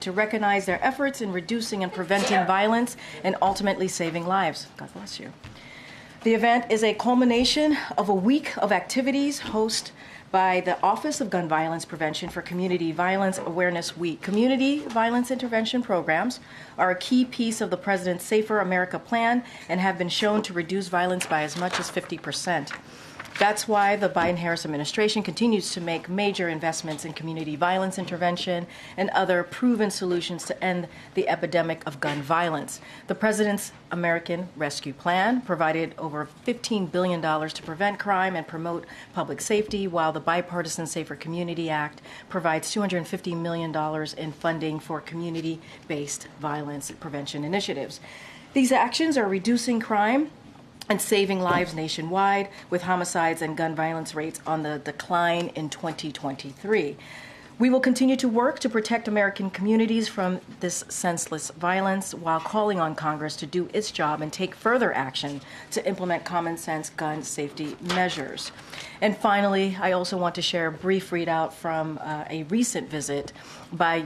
to recognize their efforts in reducing and preventing violence and ultimately saving lives. God bless you. The event is a culmination of a week of activities hosted by the Office of Gun Violence Prevention for Community Violence Awareness Week. Community violence intervention programs are a key piece of the President's Safer America plan and have been shown to reduce violence by as much as 50%. That's why the Biden-Harris administration continues to make major investments in community violence intervention and other proven solutions to end the epidemic of gun violence. The President's American Rescue Plan provided over $15 billion to prevent crime and promote public safety, while the Bipartisan Safer Community Act provides $250 million in funding for community-based violence prevention initiatives. These actions are reducing crime and saving lives nationwide, with homicides and gun violence rates on the decline in 2023. We will continue to work to protect American communities from this senseless violence while calling on Congress to do its job and take further action to implement common sense gun safety measures. And finally, I also want to share a brief readout from a recent visit by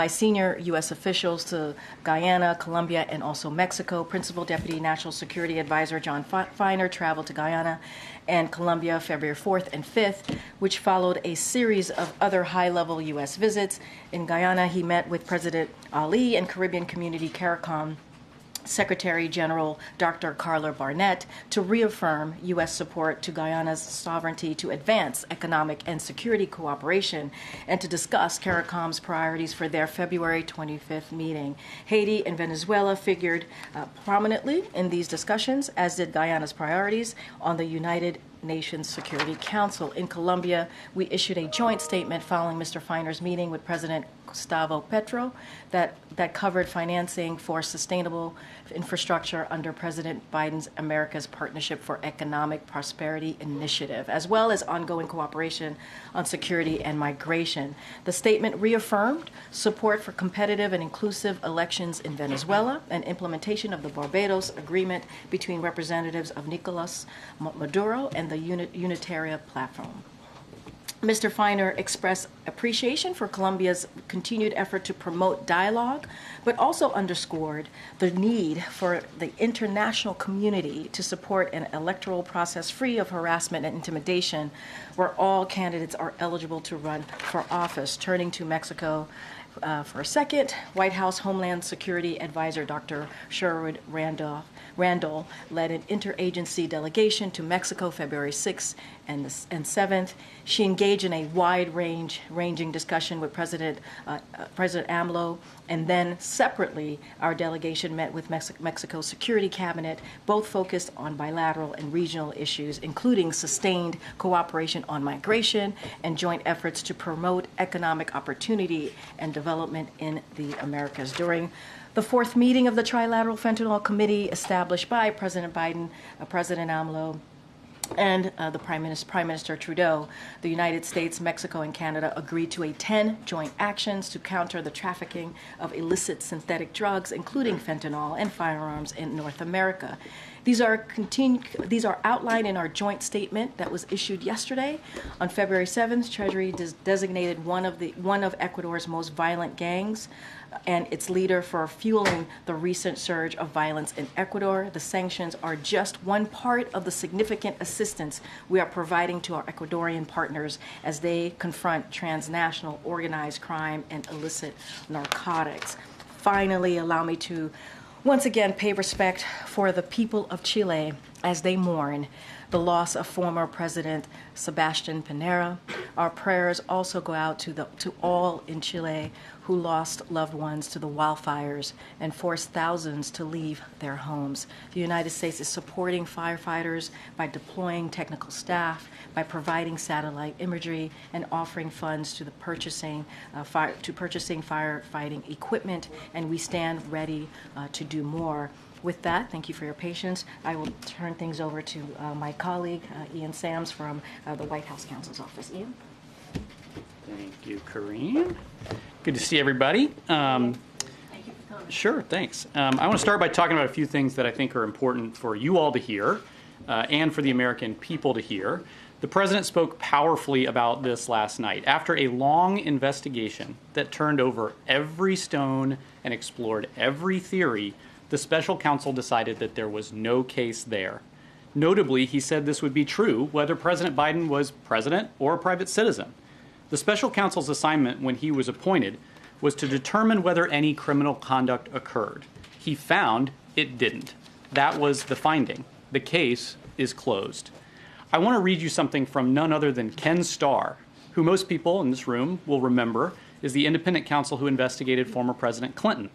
senior U.S. officials to Guyana, Colombia, and also Mexico. Principal Deputy National Security Advisor John Feiner traveled to Guyana and Colombia February 4th and 5th, which followed a series of other high-level U.S. visits. In Guyana, he met with President Ali and Caribbean Community CARICOM Secretary General Dr. Carla Barnett to reaffirm U.S. support to Guyana's sovereignty to advance economic and security cooperation and to discuss CARICOM's priorities for their February 25th meeting. Haiti and Venezuela figured prominently in these discussions, as did Guyana's priorities on the United Nations Security Council. In Colombia, we issued a joint statement following Mr. Feiner's meeting with President Gustavo Petro that covered financing for sustainable infrastructure under President Biden's America's Partnership for Economic Prosperity Initiative, as well as ongoing cooperation on security and migration. The statement reaffirmed support for competitive and inclusive elections in Venezuela and implementation of the Barbados Agreement between representatives of Nicolas Maduro and the Unitaria Platform. Mr. Feiner expressed appreciation for Colombia's continued effort to promote dialogue, but also underscored the need for the international community to support an electoral process free of harassment and intimidation, where all candidates are eligible to run for office. Turning to Mexico for a second, White House Homeland Security Advisor Dr. Sherwood Randall led an interagency delegation to Mexico February 6th and 7th. She engaged in a wide-ranging discussion with President AMLO, and then separately, our delegation met with Mexico's Security Cabinet, both focused on bilateral and regional issues, including sustained cooperation on migration and joint efforts to promote economic opportunity and development in the Americas. During the fourth meeting of the Trilateral Fentanyl Committee established by President Biden, President AMLO, and the Prime Minister Trudeau, the United States, Mexico, and Canada agreed to 10 joint actions to counter the trafficking of illicit synthetic drugs, including fentanyl and firearms in North America. These are outlined in our joint statement that was issued yesterday. On February 7th, Treasury designated one of Ecuador's most violent gangs and its leader for fueling the recent surge of violence in Ecuador. The sanctions are just one part of the significant assistance we are providing to our Ecuadorian partners as they confront transnational organized crime and illicit narcotics. Finally, allow me to once again pay respect for the people of Chile as they mourn the loss of former President Sebastián Piñera. Our prayers also go out to all in Chile who lost loved ones to the wildfires and forced thousands to leave their homes. The United States is supporting firefighters by deploying technical staff, by providing satellite imagery, and offering funds to the purchasing firefighting equipment, and we stand ready to do more. With that, thank you for your patience. I will turn things over to my colleague, Ian Sams from the White House Counsel's Office. Ian? Thank you, Karine. Good to see everybody. Thank you for coming. Sure, thanks. I want to start by talking about a few things that I think are important for you all to hear and for the American people to hear. The president spoke powerfully about this last night. After a long investigation that turned over every stone and explored every theory, the special counsel decided that there was no case there. Notably, he said this would be true whether President Biden was president or a private citizen. The special counsel's assignment when he was appointed was to determine whether any criminal conduct occurred. He found it didn't. That was the finding. The case is closed. I want to read you something from none other than Ken Starr, who most people in this room will remember is the independent counsel who investigated former President Clinton.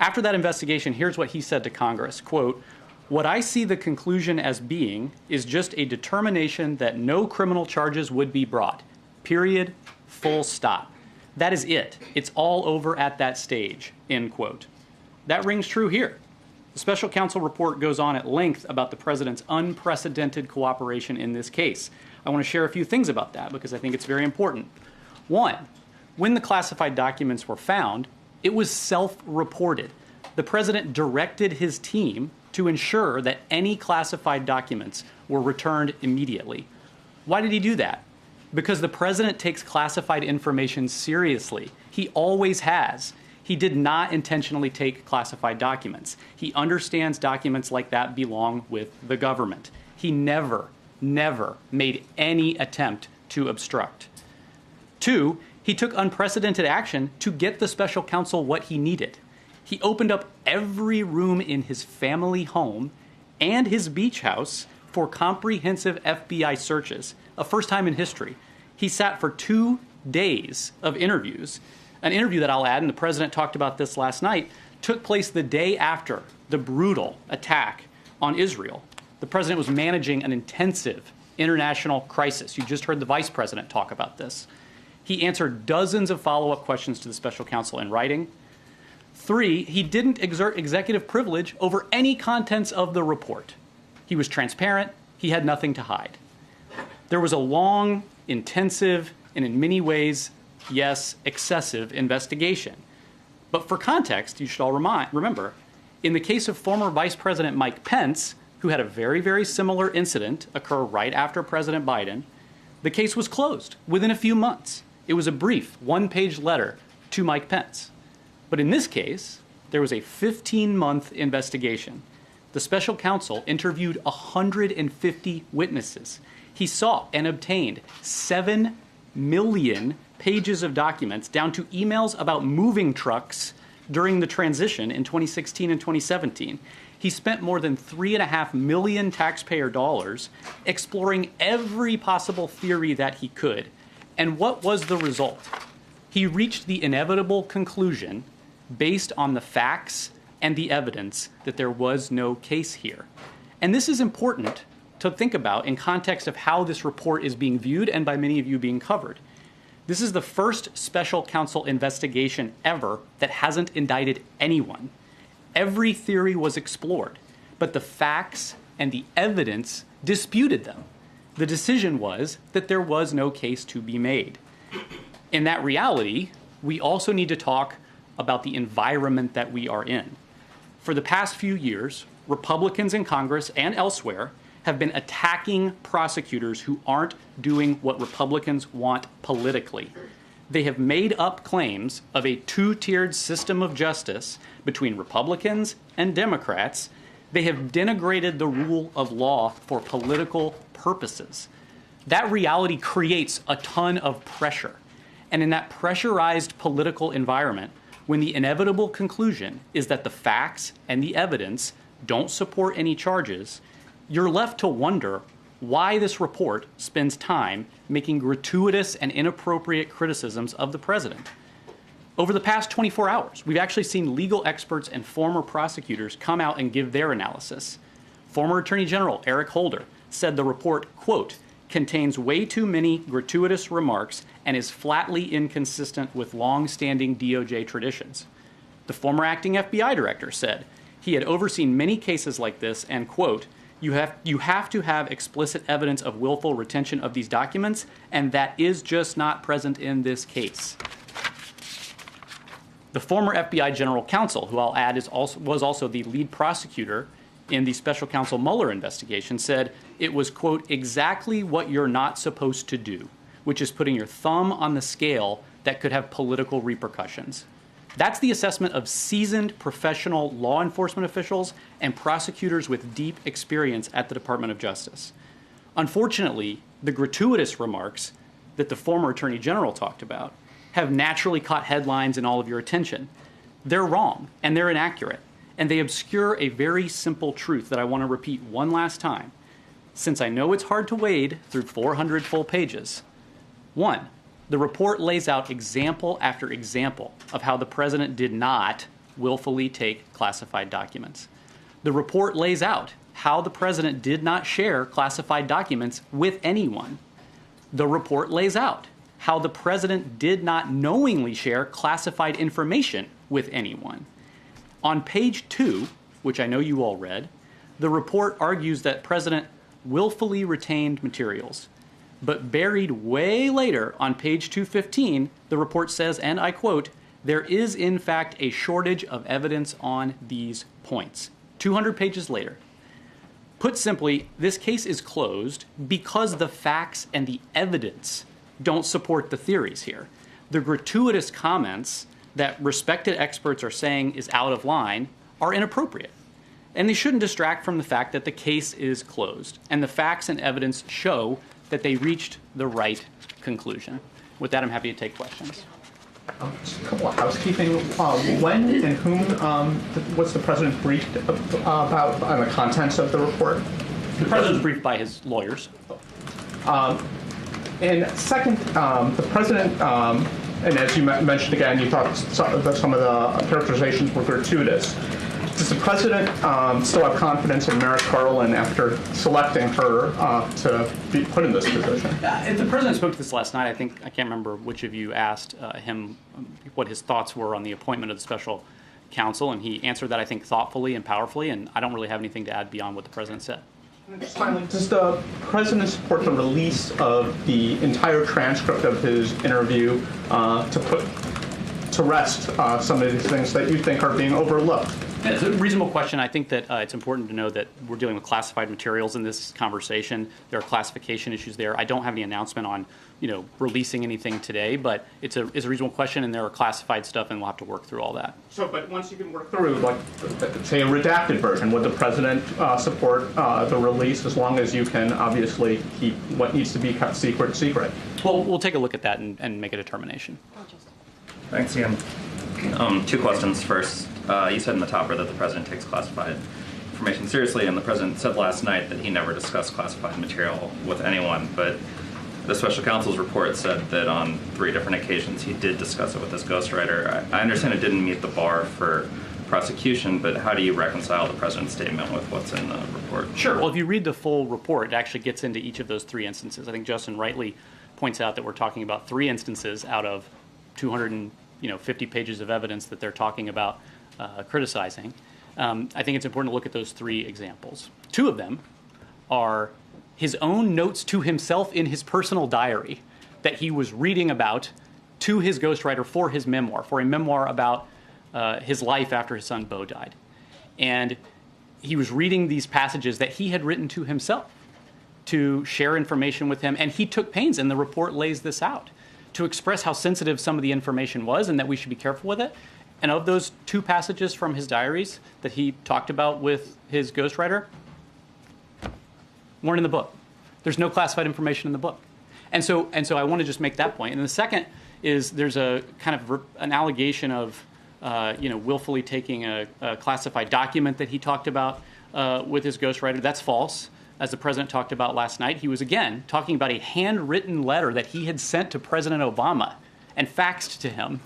After that investigation, here's what he said to Congress, quote, "What I see the conclusion as being is just a determination that no criminal charges would be brought. Period. Full stop. That is it. It's all over at that stage," end quote. That rings true here. The special counsel report goes on at length about the president's unprecedented cooperation in this case. I want to share a few things about that because I think it's very important. One, when the classified documents were found, it was self-reported. The president directed his team to ensure that any classified documents were returned immediately. Why did he do that? Because the president takes classified information seriously. He always has. He did not intentionally take classified documents. He understands documents like that belong with the government. He never made any attempt to obstruct. Two, he took unprecedented action to get the special counsel what he needed. He opened up every room in his family home and his beach house for comprehensive FBI searches, a first time in history. He sat for 2 days of interviews. An interview that I'll add, and the president talked about this last night, took place the day after the brutal attack on Israel. The president was managing an intensive international crisis. You just heard the vice president talk about this. He answered dozens of follow-up questions to the special counsel in writing. 3, he didn't exert executive privilege over any contents of the report. He was transparent. He had nothing to hide. There was a long, intensive, and in many ways, yes, excessive investigation. But for context, you should all remember, in the case of former Vice President Mike Pence, who had a very, very similar incident occur right after President Biden, the case was closed within a few months. It was a brief, one-page letter to Mike Pence. But in this case, there was a 15-month investigation. The special counsel interviewed 150 witnesses. He sought and obtained 7 million pages of documents down to emails about moving trucks during the transition in 2016 and 2017. He spent more than $3.5 million taxpayer dollars exploring every possible theory that he could. And what was the result? He reached the inevitable conclusion based on the facts and the evidence that there was no case here. And this is important to think about in context of how this report is being viewed and by many of you being covered. This is the first special counsel investigation ever that hasn't indicted anyone. Every theory was explored, but the facts and the evidence disputed them. The decision was that there was no case to be made. In that reality, we also need to talk about the environment that we are in. For the past few years, Republicans in Congress and elsewhere have been attacking prosecutors who aren't doing what Republicans want politically. They have made up claims of a two-tiered system of justice between Republicans and Democrats. They have denigrated the rule of law for political purposes. That reality creates a ton of pressure. And in that pressurized political environment, when the inevitable conclusion is that the facts and the evidence don't support any charges, you're left to wonder why this report spends time making gratuitous and inappropriate criticisms of the president. Over the past 24 hours, we've actually seen legal experts and former prosecutors come out and give their analysis. Former Attorney General Eric Holder said the report, quote, contains way too many gratuitous remarks and is flatly inconsistent with long-standing DOJ traditions. The former acting FBI director said he had overseen many cases like this and, quote, you have to have explicit evidence of willful retention of these documents, and that is just not present in this case. The former FBI general counsel, who I'll add was also the lead prosecutor in the special counsel Mueller investigation said it was, quote, exactly what you're not supposed to do, which is putting your thumb on the scale that could have political repercussions. That's the assessment of seasoned professional law enforcement officials and prosecutors with deep experience at the Department of Justice. Unfortunately, the gratuitous remarks that the former Attorney General talked about have naturally caught headlines and all of your attention. They're wrong, and they're inaccurate, and they obscure a very simple truth that I want to repeat one last time, since I know it's hard to wade through 400 full pages. One, the report lays out example after example of how the president did not willfully take classified documents. The report lays out how the president did not share classified documents with anyone. The report lays out how the president did not knowingly share classified information with anyone. On page 2, which I know you all read, the report argues that President willfully retained materials. But buried way later on page 215, the report says, and I quote, there is in fact a shortage of evidence on these points. 200 pages later. Put simply, this case is closed because the facts and the evidence don't support the theories here. The gratuitous comments that respected experts are saying is out of line are inappropriate. And they shouldn't distract from the fact that the case is closed and the facts and evidence show that they reached the right conclusion. With that, I'm happy to take questions. Just a couple of housekeeping. When and whom was the president briefed about on the contents of the report? The president was briefed by his lawyers. And second, the president, and as you mentioned again, you thought some of the characterizations were gratuitous. Does the president still have confidence in Merrick Garland after selecting her to be put in this position? The president spoke to this last night. I can't remember which of you asked him what his thoughts were on the appointment of the special counsel, and he answered that, I think, thoughtfully and powerfully, and I don't really have anything to add beyond what the president said. And just finally, does the president support the release of the entire transcript of his interview to put to rest some of these things that you think are being overlooked? It's a reasonable question. I think that it's important to know that we're dealing with classified materials in this conversation. There are classification issues there. I don't have any announcement on, releasing anything today, but it's a reasonable question, and there are classified stuff, and we'll have to work through all that. So, but once you can work through, like, say, a redacted version, would the president support the release as long as you can obviously keep what needs to be kept secret? Well, we'll take a look at that and make a determination. Thanks, Ian. 2 questions. First, you said in the topper that the president takes classified information seriously, and the president said last night that he never discussed classified material with anyone, but the special counsel's report said that on 3 different occasions he did discuss it with his ghostwriter. I understand it didn't meet the bar for prosecution, but how do you reconcile the president's statement with what's in the report? Sure. Well, if you read the full report, it actually gets into each of those 3 instances. I think Justin rightly points out that we're talking about 3 instances out of 250 pages of evidence that they're talking about criticizing. I think it's important to look at those 3 examples. 2 of them are his own notes to himself in his personal diary that he was reading about to his ghostwriter for his memoir, for a memoir about his life after his son Beau died. And he was reading these passages that he had written to himself to share information with him, and he took pains, and the report lays this out, to express how sensitive some of the information was and that we should be careful with it. And of those 2 passages from his diaries that he talked about with his ghostwriter, weren't in the book. There's no classified information in the book. And so I want to just make that point. And the second is there's a kind of an allegation of willfully taking a classified document that he talked about with his ghostwriter. That's false. As the president talked about last night, he was again talking about a handwritten letter that he had sent to President Obama and faxed to him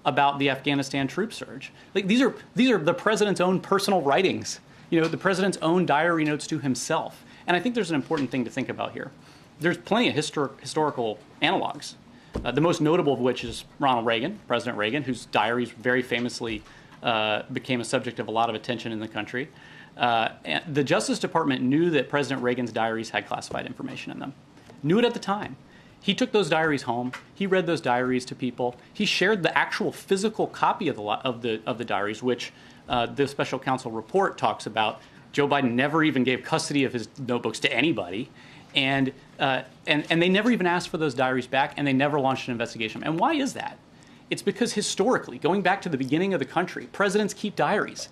about the Afghanistan troop surge. Like, these are the president's own personal writings, the president's own diary notes to himself. And I think there's an important thing to think about here. There's plenty of historical analogs, the most notable of which is President Reagan, whose diaries very famously became a subject of a lot of attention in the country. And the Justice Department knew that President Reagan's diaries had classified information in them, knew it at the time. He took those diaries home. He read those diaries to people. He shared the actual physical copy of the diaries, which the special counsel report talks about, Joe Biden never even gave custody of his notebooks to anybody. And they never even asked for those diaries back, and they never launched an investigation. And why is that? It's because historically, going back to the beginning of the country, presidents keep diaries.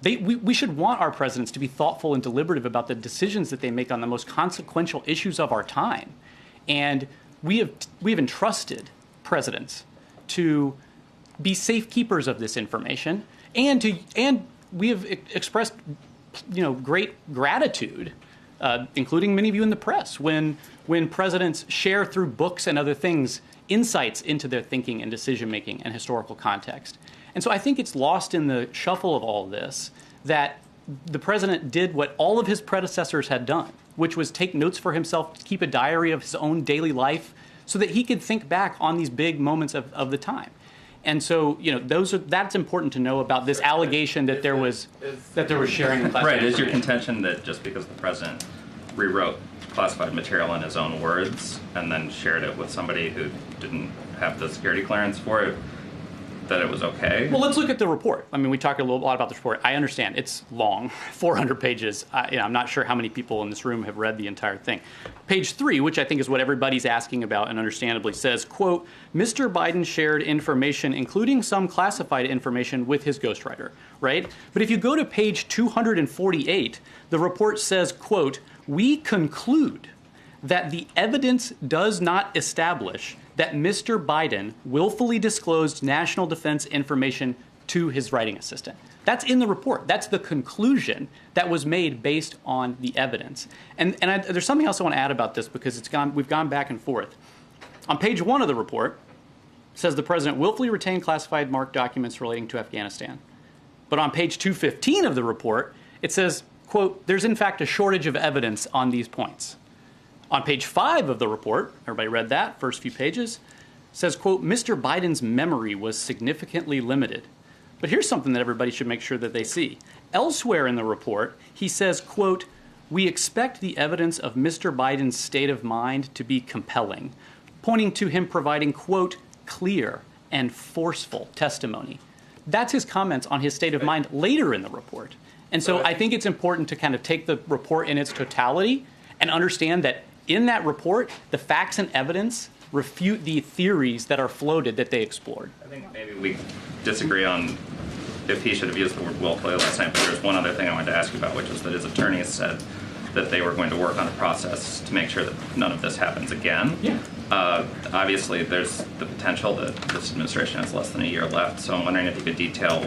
We should want our presidents to be thoughtful and deliberative about the decisions that they make on the most consequential issues of our time. And we have entrusted presidents to be safekeepers of this information, and we have expressed, great gratitude, including many of you in the press, when presidents share through books and other things insights into their thinking and decision-making and historical context. And so I think it's lost in the shuffle of all of this that the president did what all of his predecessors had done, which was take notes for himself, keep a diary of his own daily life so that he could think back on these big moments of the time. And so, that's important to know about this allegation that there was sharing of classified Right. Is your contention that just because the president rewrote classified material in his own words and then shared it with somebody who didn't have the security clearance for it, that it was okay? Well, let's look at the report. I mean, we talked a lot about the report. I understand it's long, 400 pages. I'm not sure how many people in this room have read the entire thing. Page 3, which I think is what everybody's asking about and understandably says, quote, Mr. Biden shared information, including some classified information, with his ghostwriter, right? But if you go to page 248, the report says, quote, we conclude that the evidence does not establish that Mr. Biden willfully disclosed national defense information to his writing assistant. That's in the report. That's the conclusion that was made based on the evidence. And there's something else I want to add about this because we've gone back and forth. On page 1 of the report, it says the president willfully retained classified marked documents relating to Afghanistan. But on page 215 of the report, it says, quote, there's in fact a shortage of evidence on these points. On page 5 of the report, everybody read that, first few pages, says, quote, Mr. Biden's memory was significantly limited. But here's something that everybody should make sure that they see. Elsewhere in the report, he says, quote, we expect the evidence of Mr. Biden's state of mind to be compelling, pointing to him providing, quote, clear and forceful testimony. That's his comments on his state of mind later in the report. And so I think it's important to kind of take the report in its totality and understand that in that report, the facts and evidence refute the theories that are floated that they explored. I think maybe we disagree on if he should have used the word willfully last night, but there's one other thing I wanted to ask you about, which is that his attorneys said that they were going to work on a process to make sure that none of this happens again. Yeah. Obviously, there's the potential that this administration has less than a year left, so I'm wondering if you could detail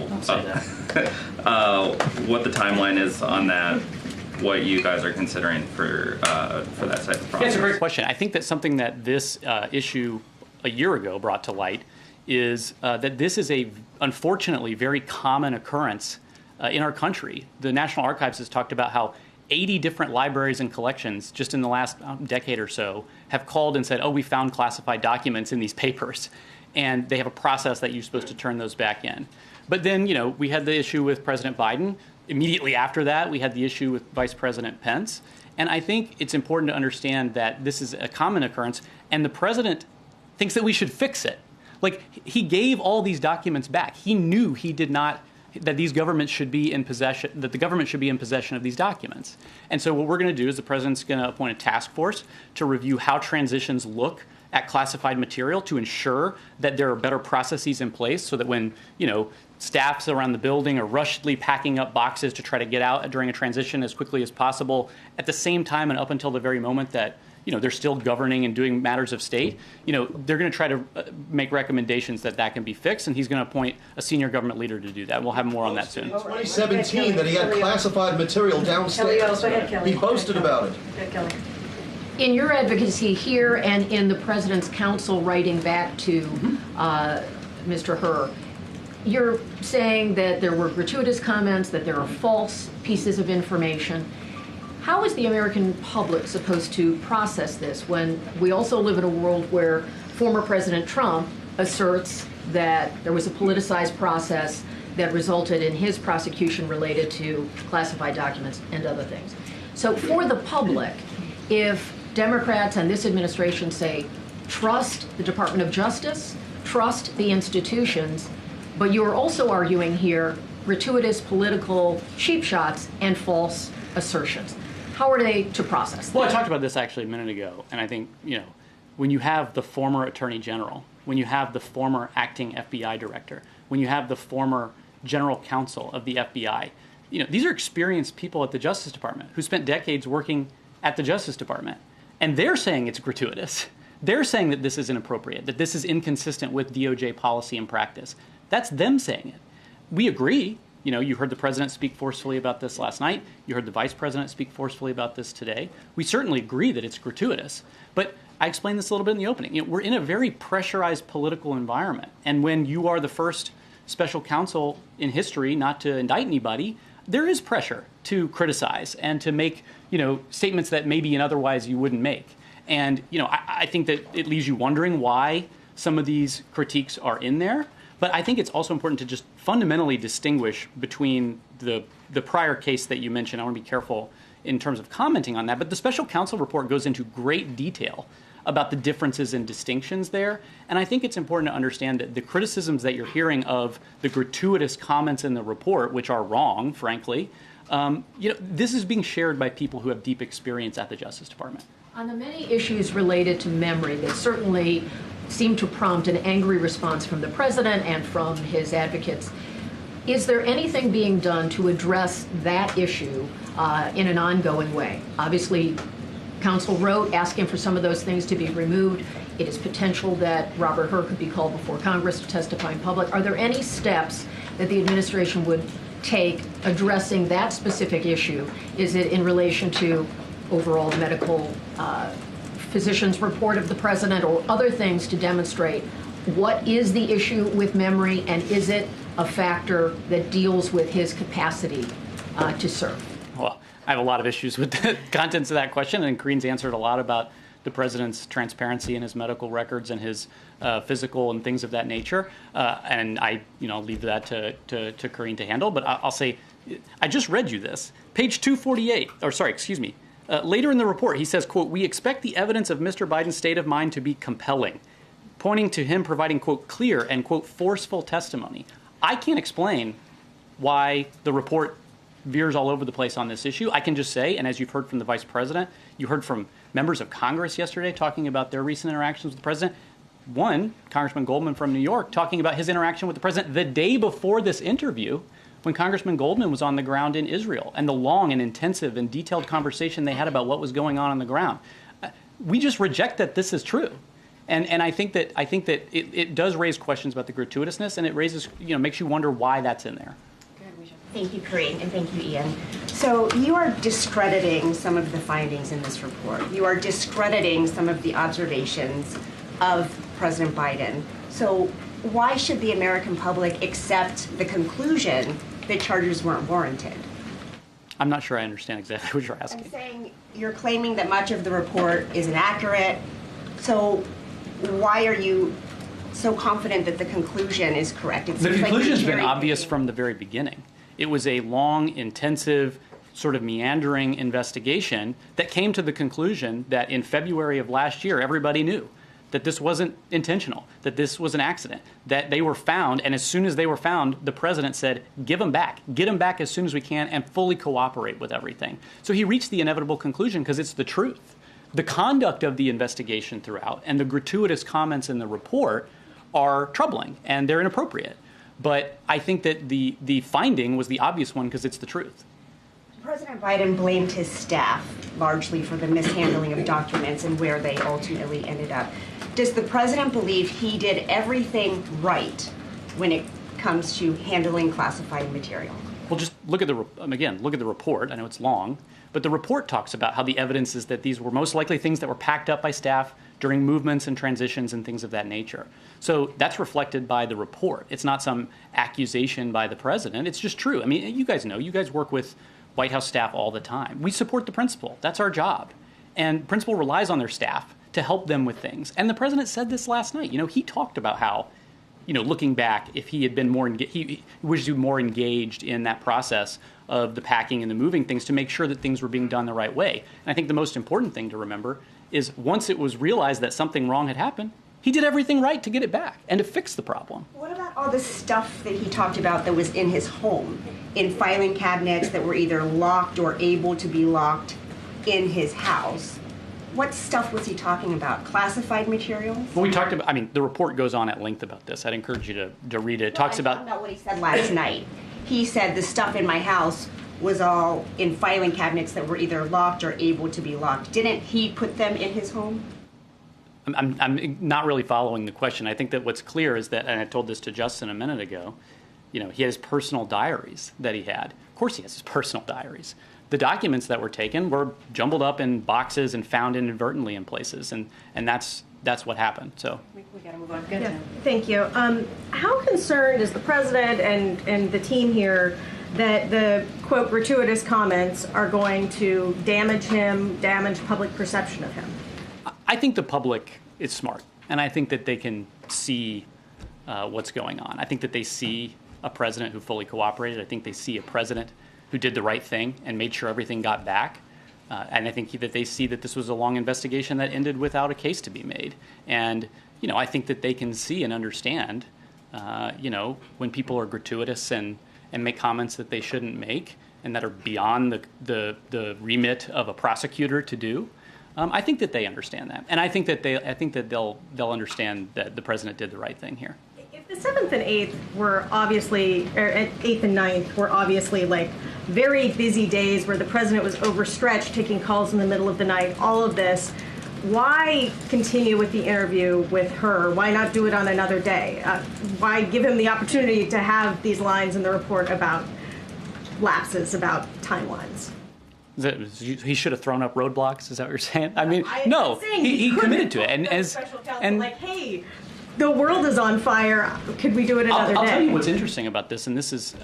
what the timeline is on that, what you guys are considering for that type of process. Yeah, it's a great question. I think that something that this issue a year ago brought to light is that this is a, unfortunately, very common occurrence in our country. The National Archives has talked about how 80 different libraries and collections just in the last decade or so have called and said, oh, we found classified documents in these papers. And they have a process that you're supposed to turn those back in. But then, we had the issue with President Biden. Immediately after that, we had the issue with Vice President Pence. And I think it's important to understand that this is a common occurrence, and the president thinks that we should fix it. Like, he gave all these documents back. He knew he did not, that these governments should be in possession, that the government should be in possession of these documents. And so what we're going to do is the president's going to appoint a task force to review how transitions look at classified material to ensure that there are better processes in place so that when, staffs around the building are rushedly packing up boxes to try to get out during a transition as quickly as possible, at the same time and up until the very moment that they're still governing and doing matters of state, they're going to try to make recommendations that can be fixed, and he's going to appoint a senior government leader to do that. We'll have more on that soon. In 2017 that he had classified material downstairs. He boasted about it. In your advocacy here and in the president's counsel writing back to Mr. Hur, you're saying that there were gratuitous comments, that there are false pieces of information. How is the American public supposed to process this when we also live in a world where former President Trump asserts that there was a politicized process that resulted in his prosecution related to classified documents and other things? So for the public, if Democrats and this administration say, trust the Department of Justice, trust the institutions, but you're also arguing here, gratuitous political cheap shots and false assertions. How are they to process? Well, I talked about this actually a minute ago, and I think, when you have the former Attorney General, when you have the former acting FBI director, when you have the former general counsel of the FBI, these are experienced people at the Justice Department who spent decades working at the Justice Department, and they're saying it's gratuitous. They're saying that this is inappropriate, that this is inconsistent with DOJ policy and practice. That's them saying it. We agree. You heard the president speak forcefully about this last night. You heard the vice president speak forcefully about this today. We certainly agree that it's gratuitous. But I explained this a little bit in the opening. We're in a very pressurized political environment. And when you are the first special counsel in history not to indict anybody, there is pressure to criticize and to make, statements that maybe otherwise you wouldn't make. And, I think that it leaves you wondering why some of these critiques are in there. But I think it's also important to just fundamentally distinguish between the prior case that you mentioned. I want to be careful in terms of commenting on that. But the special counsel report goes into great detail about the differences and distinctions there. And I think it's important to understand that the criticisms that you're hearing of the gratuitous comments in the report, which are wrong, frankly, this is being shared by people who have deep experience at the Justice Department. On the many issues related to memory that certainly seem to prompt an angry response from the president and from his advocates, is there anything being done to address that issue in an ongoing way? Obviously, counsel wrote asking for some of those things to be removed. It is potential that Robert Hur could be called before Congress to testify in public. Are there any steps that the administration would take addressing that specific issue? Is it in relation to overall medical physician's report of the president or other things to demonstrate what is the issue with memory, and is it a factor that deals with his capacity to serve? Well, I have a lot of issues with the contents of that question, and Karine's answered a lot about the president's transparency in his medical records and his physical and things of that nature. And I'll leave that to Karine to handle. But I'll say, I just read you this. Page 248, later in the report, he says, quote, "We expect the evidence of Mr. Biden's state of mind to be compelling," pointing to him providing, quote, "clear and, quote, forceful testimony." I can't explain why the report veers all over the place on this issue. I can just say, and as you've heard from the vice president, you heard from members of Congress yesterday talking about their recent interactions with the president. One, Congressman Goldman from New York, talking about his interaction with the president the day before this interview, when Congressman Goldman was on the ground in Israel, and the long and intensive and detailed conversation they had about what was going on the ground. We just reject that this is true. And I think that it does raise questions about the gratuitousness, and it raises, makes you wonder why that's in there. Thank you, Karine, and thank you, Ian. So you are discrediting some of the findings in this report. You are discrediting some of the observations of President Biden. So why should the American public accept the conclusion that charges weren't warranted? I'm not sure I understand exactly what you're asking. I'm saying you're claiming that much of the report is inaccurate. So why are you so confident that the conclusion is correct? The conclusion has been obvious from the very beginning. It was a long, intensive, sort of meandering investigation that came to the conclusion that in February of last year, everybody knew that this wasn't intentional, that this was an accident, that they were found, and as soon as they were found, the president said, give them back, get them back as soon as we can, and fully cooperate with everything. So he reached the inevitable conclusion because it's the truth. The conduct of the investigation throughout and the gratuitous comments in the report are troubling, and they're inappropriate. But I think that the finding was the obvious one because it's the truth. President Biden blamed his staff largely for the mishandling of documents and where they ultimately ended up. Does the president believe he did everything right when it comes to handling classified material? Well, just look at the report. I know it's long, but the report talks about how the evidence is that these were most likely things that were packed up by staff during movements and transitions and things of that nature. So that's reflected by the report. It's not some accusation by the president. It's just true. I mean, you guys know, you guys work with White House staff all the time. We support the principal. That's our job. And the principal relies on their staff to help them with things. And the president said this last night. He talked about how, looking back, if he had been he wished to be more engaged in that process of the packing and the moving things to make sure that things were being done the right way. And I think the most important thing to remember is once it was realized that something wrong had happened, he did everything right to get it back and to fix the problem. What about all the stuff that he talked about that was in his home, in filing cabinets that were either locked or able to be locked in his house? What stuff was he talking about? Classified materials? Well, we talked about, I mean, the report goes on at length about this. I'd encourage you to read it. It talks about what he said last night. He said the stuff in my house was all in filing cabinets that were either locked or able to be locked. Didn't he put them in his home? I'm not really following the question. I think that what's clear is that, and I told this to Justin a minute ago, he has personal diaries that he had. Of course he has his personal diaries. The documents that were taken were jumbled up in boxes and found inadvertently in places, and that's what happened. So We got to move on. Yeah, thank you. How concerned is the president and the team here that the, quote, gratuitous comments are going to damage him, damage public perception of him? I think the public is smart, and I think that they can see what's going on. I think that they see a president who fully cooperated. I think they see a president who did the right thing and made sure everything got back. And I think that they see that this was a long investigation that ended without a case to be made. And, I think that they can see and understand, when people are gratuitous and make comments that they shouldn't make and that are beyond the remit of a prosecutor to do. I think that they understand that, and I think that they'll understand that the president did the right thing here. If the 7th and 8th were obviously, or 8th and 9th were obviously like very busy days where the president was overstretched, taking calls in the middle of the night, all of this, why continue with the interview with her? Why not do it on another day? Why give him the opportunity to have these lines in the report about lapses, about timelines? He should have thrown up roadblocks. Is that what you're saying? I mean, no, he committed to it, and like, hey, the world is on fire. Could we do it another day? I'll tell you what's interesting about this, and this is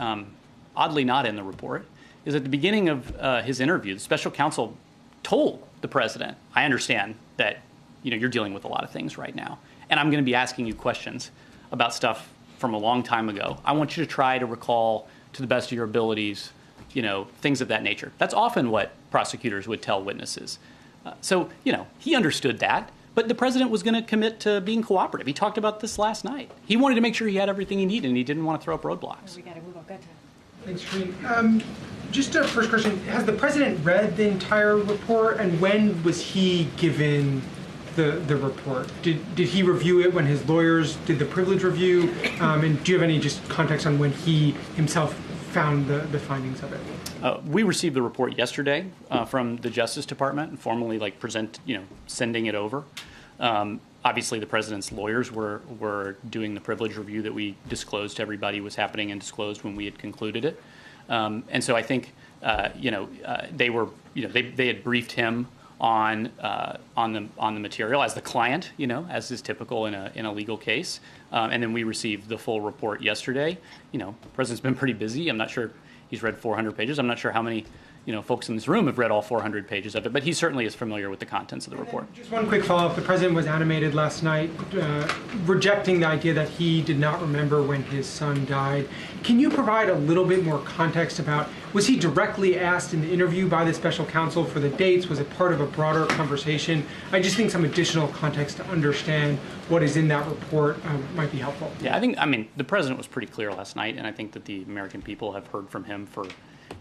oddly not in the report, is at the beginning of his interview, the special counsel told the president, "I understand that you're dealing with a lot of things right now, and I'm going to be asking you questions about stuff from a long time ago. I want you to try to recall to the best of your abilities." Things of that nature. That's often what prosecutors would tell witnesses. So, he understood that, but the president was going to commit to being cooperative. He talked about this last night. He wanted to make sure he had everything he needed, and he didn't want to throw up roadblocks. We got to move on. Good. Thanks, Karine. Just a first question. Has the president read the entire report, and when was he given the report? Did he review it when his lawyers did the privilege review? And do you have any just context on when he himself found the findings of it? We received the report yesterday from the Justice Department, formally sending it over. Obviously, the president's lawyers were doing the privilege review that we disclosed to everybody was happening and disclosed when we had concluded it. And so I think they were they had briefed him on the material as the client, as is typical in a legal case. And then we received the full report yesterday. The president's been pretty busy. I'm not sure he's read 400 pages. I'm not sure how many folks in this room have read all 400 pages of it, but he certainly is familiar with the contents of the report. Just one quick follow-up. The president was animated last night, rejecting the idea that he did not remember when his son died. Can you provide a little bit more context about, was he directly asked in the interview by the special counsel for the dates? Was it part of a broader conversation? I just think some additional context to understand what is in that report might be helpful. Yeah, the president was pretty clear last night, and I think that the American people have heard from him for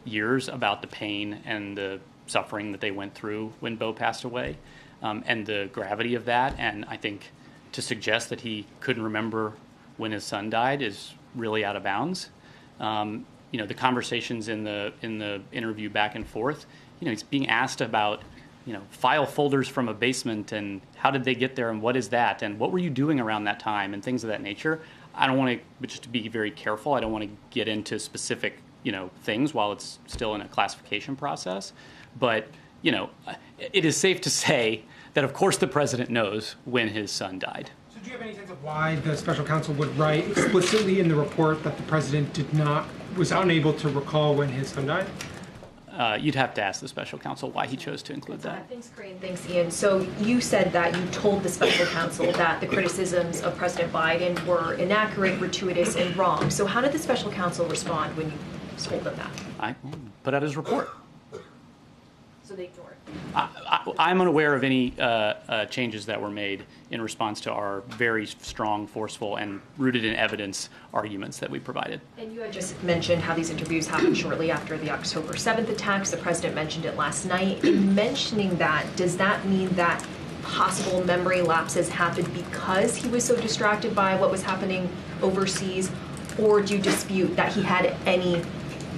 years about the pain and the suffering that they went through when Bo passed away, and the gravity of that. And I think to suggest that he couldn't remember when his son died is really out of bounds. The conversations in the interview back and forth, he's being asked about, file folders from a basement and how did they get there and what is that and what were you doing around that time and things of that nature. I don't want to, just to be very careful, I don't want to get into specific things while it's still in a classification process. But, it is safe to say that, of course, the president knows when his son died. So do you have any sense of why the special counsel would write explicitly in the report that the president was unable to recall when his son died? You'd have to ask the special counsel why he chose to include that. Thanks, Karine. Thanks, Ian. So you said that you told the special counsel that the criticisms of President Biden were inaccurate, gratuitous, and wrong. So how did the special counsel respond when you told them that? I put out his report. So they ignored. I'm unaware of any changes that were made in response to our very strong, forceful, and rooted in evidence arguments that we provided. And you had just mentioned how these interviews happened shortly after the October 7th attacks. The president mentioned it last night. In mentioning that, does that mean that possible memory lapses happened because he was so distracted by what was happening overseas, or do you dispute that he had any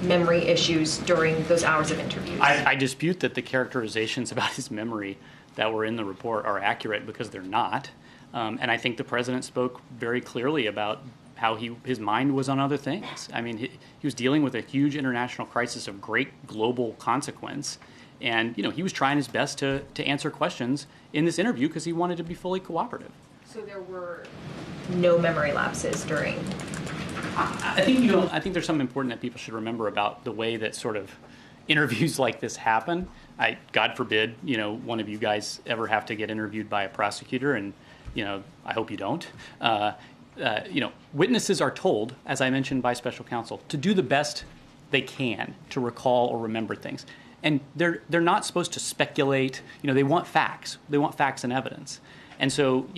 memory issues during those hours of interviews? I dispute that the characterizations about his memory that were in the report are accurate because they're not. And I think the president spoke very clearly about how his mind was on other things. I mean, he was dealing with a huge international crisis of great global consequence. And, he was trying his best to answer questions in this interview because he wanted to be fully cooperative. So there were no memory lapses during... I think there's something important that people should remember about the way that sort of interviews like this happen. God forbid, one of you guys ever have to get interviewed by a prosecutor, and I hope you don't. Witnesses are told, as I mentioned by special counsel, to do the best they can to recall or remember things, and they're not supposed to speculate. They want facts. They want facts and evidence, and so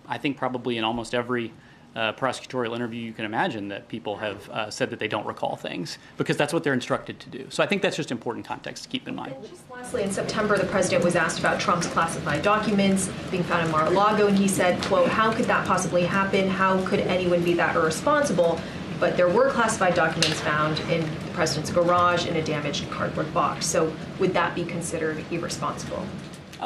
I think probably in almost every prosecutorial interview you can imagine that people have said that they don't recall things because that's what they're instructed to do. So I think that's just important context to keep in mind. And just lastly, in September, the president was asked about Trump's classified documents being found in Mar-a-Lago, and he said, quote, "How could that possibly happen? How could anyone be that irresponsible?" But there were classified documents found in the president's garage in a damaged cardboard box. So would that be considered irresponsible?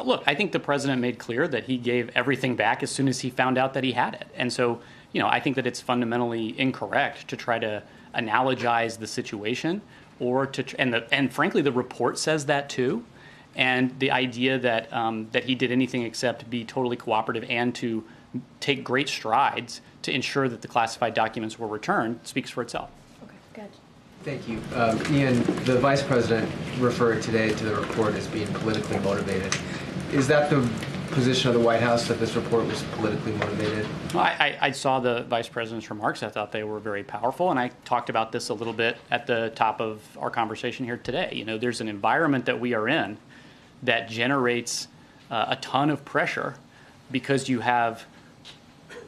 Look, I think the president made clear that he gave everything back as soon as he found out that he had it. And so, I think that it's fundamentally incorrect to try to analogize the situation or and frankly, the report says that too. And the idea that that he did anything except be totally cooperative and to take great strides to ensure that the classified documents were returned speaks for itself. Okay, good. Thank you. Ian, the vice president referred today to the report as being politically motivated. Is that the position of the White House, that this report was politically motivated? Well, I saw the vice president's remarks. I thought they were very powerful, and I talked about this a little bit at the top of our conversation here today. There's an environment that we are in that generates a ton of pressure because you have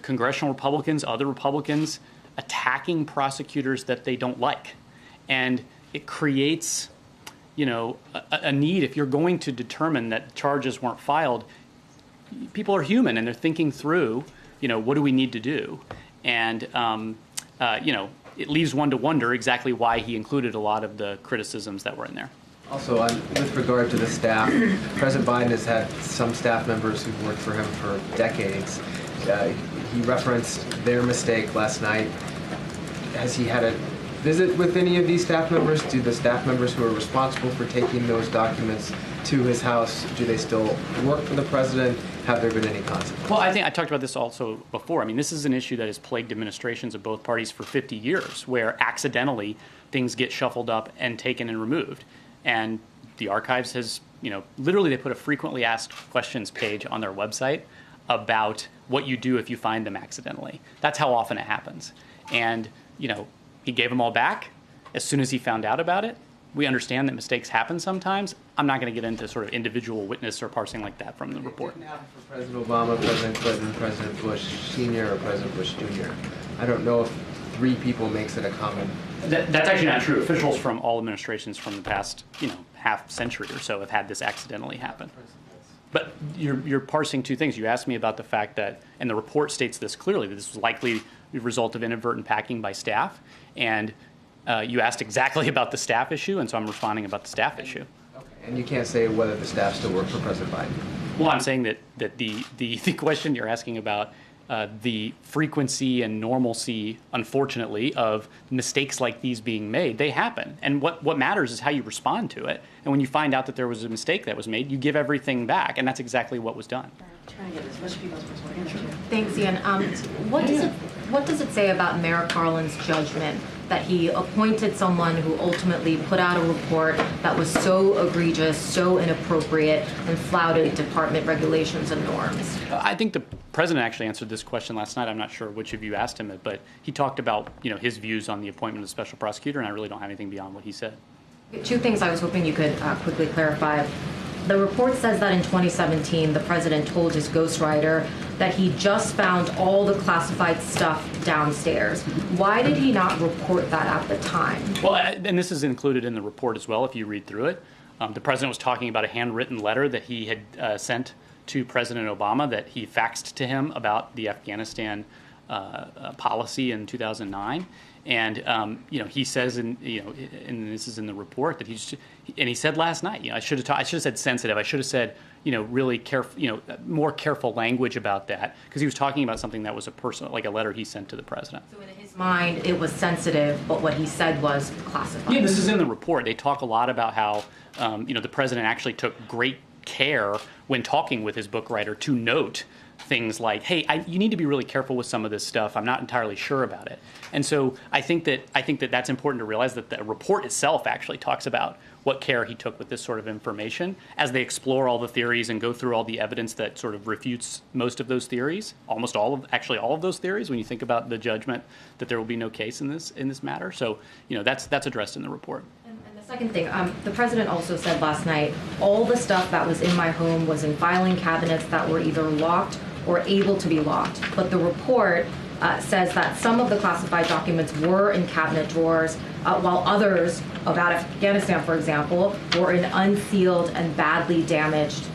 congressional Republicans, other Republicans attacking prosecutors that they don't like. And it creates, a need. If you're going to determine that charges weren't filed, people are human and they're thinking through, what do we need to do? And, it leaves one to wonder exactly why he included a lot of the criticisms that were in there. Also, with regard to the staff, President Biden has had some staff members who've worked for him for decades. He referenced their mistake last night. Has he had a visit with any of these staff members? Do the staff members who are responsible for taking those documents to his house, do they still work for the president? Have there been any consequences? Well, I think I talked about this also before. I mean, this is an issue that has plagued administrations of both parties for 50 years, where accidentally things get shuffled up and taken and removed. And the archives has, literally they put a frequently asked questions page on their website about what you do if you find them accidentally. That's how often it happens. And, he gave them all back as soon as he found out about it. We understand that mistakes happen sometimes. I'm not going to get into sort of individual witness or parsing like that from the report. It didn't happen for President Obama, President Clinton, President Bush Sr., or President Bush Jr. I don't know if 3 people makes it a common... That's actually not true. Officials from all administrations from the past, half century or so have had this accidentally happen. But you're parsing 2 things. You asked me about the fact that, and the report states this clearly, that this was likely the result of inadvertent packing by staff. And you asked exactly about the staff issue, and so I'm responding about the staff issue. Okay. And you can't say whether the staff still work for President Biden? Well, I'm saying that the question you're asking about the frequency and normalcy, unfortunately, of mistakes like these being made, they happen. And what matters is how you respond to it. And when you find out that there was a mistake that was made, you give everything back. And that's exactly what was done. Thanks, Ian. What does it say about Merrick Garland's judgment that he appointed someone who ultimately put out a report that was so egregious, so inappropriate, and flouted department regulations and norms? I think the president actually answered this question last night. I'm not sure which of you asked him it, but he talked about his views on the appointment of the special prosecutor, and I really don't have anything beyond what he said. Two things I was hoping you could quickly clarify. The report says that in 2017, the president told his ghostwriter that he just found all the classified stuff downstairs. Why did he not report that at the time? Well, and this is included in the report as well, if you read through it. The president was talking about a handwritten letter that he had sent to President Obama that he faxed to him about the Afghanistan policy in 2009. And he says, and this is in the report, that he said last night, I should have said sensitive. I should have said, really careful, more careful language about that, because he was talking about something that was a personal, like a letter he sent to the president. So in his mind, it was sensitive, but what he said was classified. Yeah, this is in the report. They talk a lot about how, the president actually took great care when talking with his book writer to note things like, hey, you need to be really careful with some of this stuff. I'm not entirely sure about it. And so I think that that's important to realize, that the report itself actually talks about what care he took with this sort of information as they explore all the theories and go through all the evidence that sort of refutes most of those theories, almost all of those theories, when you think about the judgment that there will be no case in this matter. So, that's addressed in the report. And the second thing, the president also said last night, all the stuff that was in my home was in filing cabinets that were either locked or able to be locked. But the report says that some of the classified documents were in cabinet drawers, while others, about Afghanistan, for example, were in unsealed and badly damaged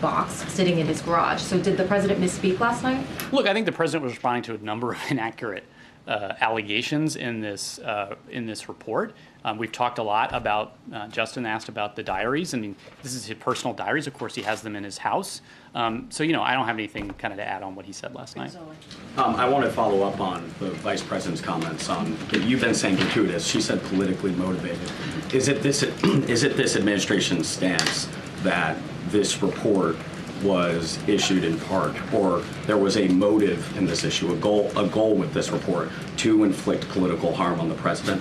box sitting in his garage. So did the president misspeak last night? Look, I think the president was responding to a number of inaccurate allegations in this report. We've talked a lot about, Justin asked about the diaries. I mean, this is his personal diaries. Of course, he has them in his house. So, I don't have anything kind of to add on what he said last night. I want to follow up on the vice president's comments on, you've been saying gratuitous. She said politically motivated. Is it this administration's stance that this report was issued in part, or there was a motive in this issue, a goal with this report to inflict political harm on the president?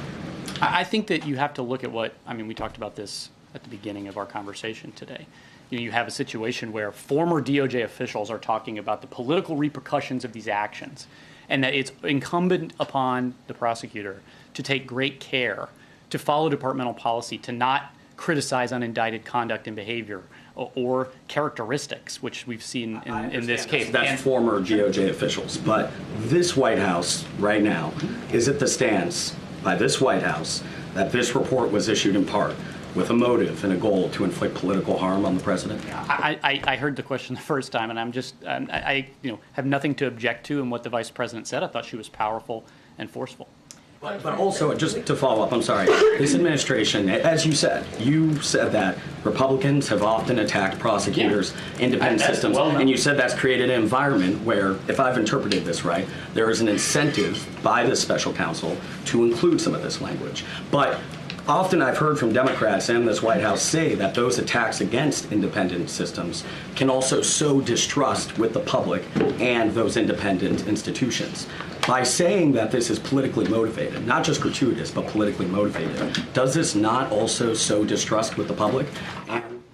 I think that you have to look at we talked about this at the beginning of our conversation today. You have a situation where former DOJ officials are talking about the political repercussions of these actions, and that it's incumbent upon the prosecutor to take great care to follow departmental policy, to not criticize unindicted conduct and behavior or characteristics, which we've seen in this case. That's former DOJ officials. But this White House right now, is it the stance by this White House that this report was issued in part with a motive and a goal to inflict political harm on the president? I heard the question the first time, and I have nothing to object to in what the vice president said. I thought she was powerful and forceful. But also, just to follow up, I'm sorry, this administration, as you said that Republicans have often attacked prosecutors, independent systems, and you said that's created an environment where, if I've interpreted this right, there is an incentive by the special counsel to include some of this language. But often I've heard from Democrats and this White House say that those attacks against independent systems can also sow distrust with the public and those independent institutions. By saying that this is politically motivated, not just gratuitous, but politically motivated, does this not also sow distrust with the public?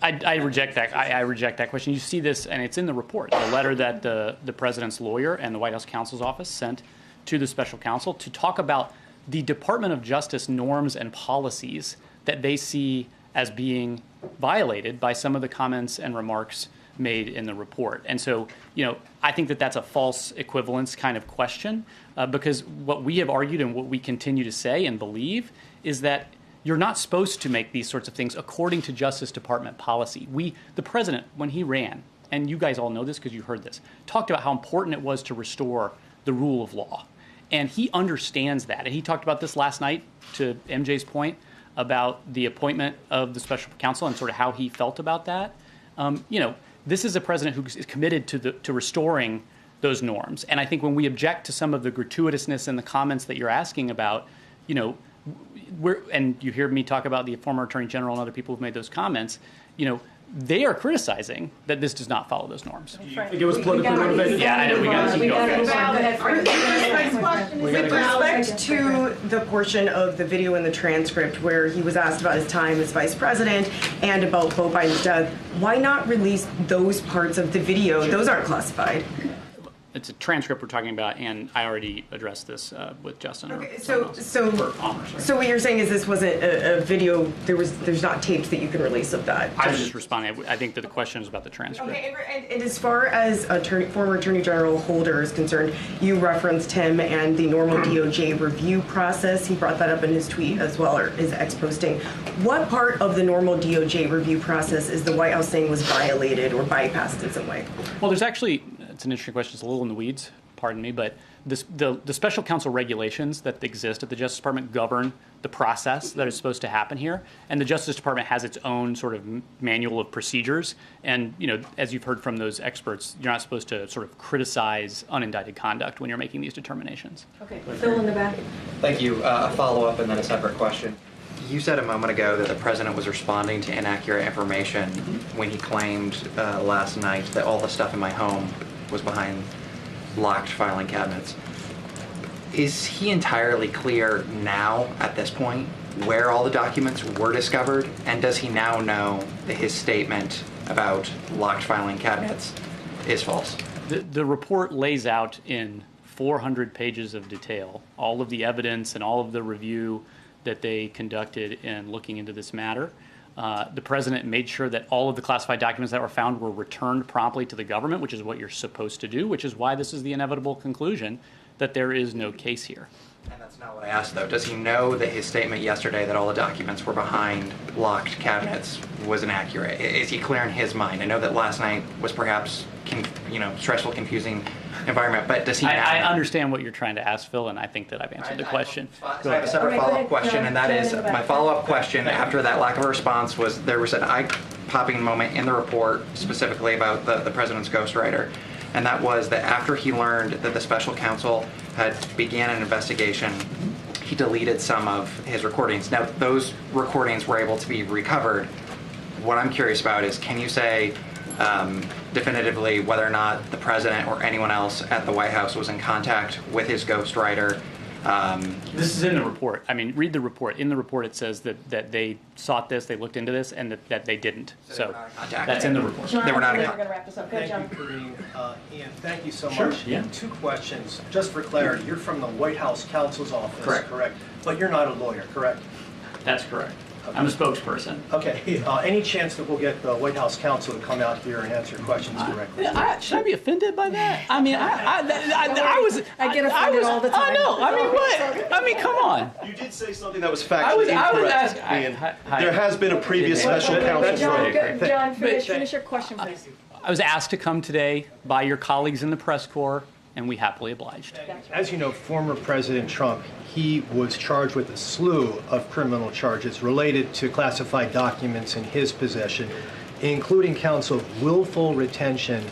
I reject that. I reject that question. You see this, and it's in the report, the letter that the president's lawyer and the White House counsel's office sent to the special counsel to talk about the Department of Justice norms and policies that they see as being violated by some of the comments and remarks made in the report. And so, I think that that's a false equivalence kind of question, because what we have argued and what we continue to say and believe is that you're not supposed to make these sorts of things according to Justice Department policy. The president, when he ran, and you guys all know this because you heard this, talked about how important it was to restore the rule of law. And he understands that. And he talked about this last night, to MJ's point, about the appointment of the special counsel and sort of how he felt about that. This is a president who is committed to restoring those norms. And I think when we object to some of the gratuitousness in the comments that you're asking about, and you hear me talk about the former attorney general and other people who've made those comments, they are criticizing that this does not follow those norms. Do you think it was politically motivated? Yeah, I know. We got to keep going. With respect to the portion of the video and the transcript where he was asked about his time as vice president and about Beau Biden's death, why not release those parts of the video? Those aren't classified. it's a transcript we're talking about, and I already addressed this with Justin. Okay, so what you're saying is this wasn't a video. There's not tapes that you can release of that. I was just responding. I think that the question is about the transcript. Okay, and as far as former Attorney General Holder is concerned, you referenced him and the normal DOJ review process. He brought that up in his tweet as well, or his X posting. What part of the normal DOJ review process is the White House saying was violated or bypassed in some way? Well, there's actually, it's an interesting question. It's a little in the weeds, pardon me, but the special counsel regulations that exist at the Justice Department govern the process that is supposed to happen here. And the Justice Department has its own sort of manual of procedures. And, you know, as you've heard from those experts, you're not supposed to sort of criticize unindicted conduct when you're making these determinations. Okay, Phil in the back. Thank you. A follow-up and then a separate question. You said a moment ago that the president was responding to inaccurate information when he claimed last night that all the stuff in my home was behind locked filing cabinets. Is he entirely clear now, at this point, where all the documents were discovered? And does he now know that his statement about locked filing cabinets is false? The report lays out in 400 pages of detail all of the evidence and all of the review that they conducted in looking into this matter. The president made sure that all of the classified documents that were found were returned promptly to the government, which is what you're supposed to do, which is why this is the inevitable conclusion that there is no case here. And that's not what I asked, though. Does he know that his statement yesterday that all the documents were behind locked cabinets was inaccurate? Is he clear in his mind? I know that last night was perhaps, stressful, confusing environment, but does he now? I understand what you're trying to ask, Phil, and I think that I've answered the question. So I have a separate follow-up question, and that is my follow-up question after that lack of a response was there was an eye-popping moment in the report specifically about the president's ghostwriter, and that was that after he learned that the special counsel had began an investigation, he deleted some of his recordings. Now, those recordings were able to be recovered. What I'm curious about is, can you say definitively whether or not the president or anyone else at the White House was in contact with his ghostwriter? This is in the report. I mean, read the report. In the report, it says that they sought this, they looked into this, and that they didn't. So that's in the report. John, they were not in we're going to wrap this up. Go, John. Thank you, Karine. Ian, thank you so Sure, much. yeah. 2 questions. Just for clarity, you're from the White House counsel's office, Correct. But you're not a lawyer, correct? That's correct. Okay. I'm a spokesperson. Okay. Any chance that we'll get the White House counsel to come out here and answer questions directly? Should I be offended by that? I mean, I get offended all the time. I know. I mean, what? I mean, come on. You did say something that was factually incorrect. There has been a previous special counsel. John, finish your question, please. I was asked to come today by your colleagues in the press corps, and we happily obliged. As you know, former President Trump, he was charged with a slew of criminal charges related to classified documents in his possession, including counts of willful retention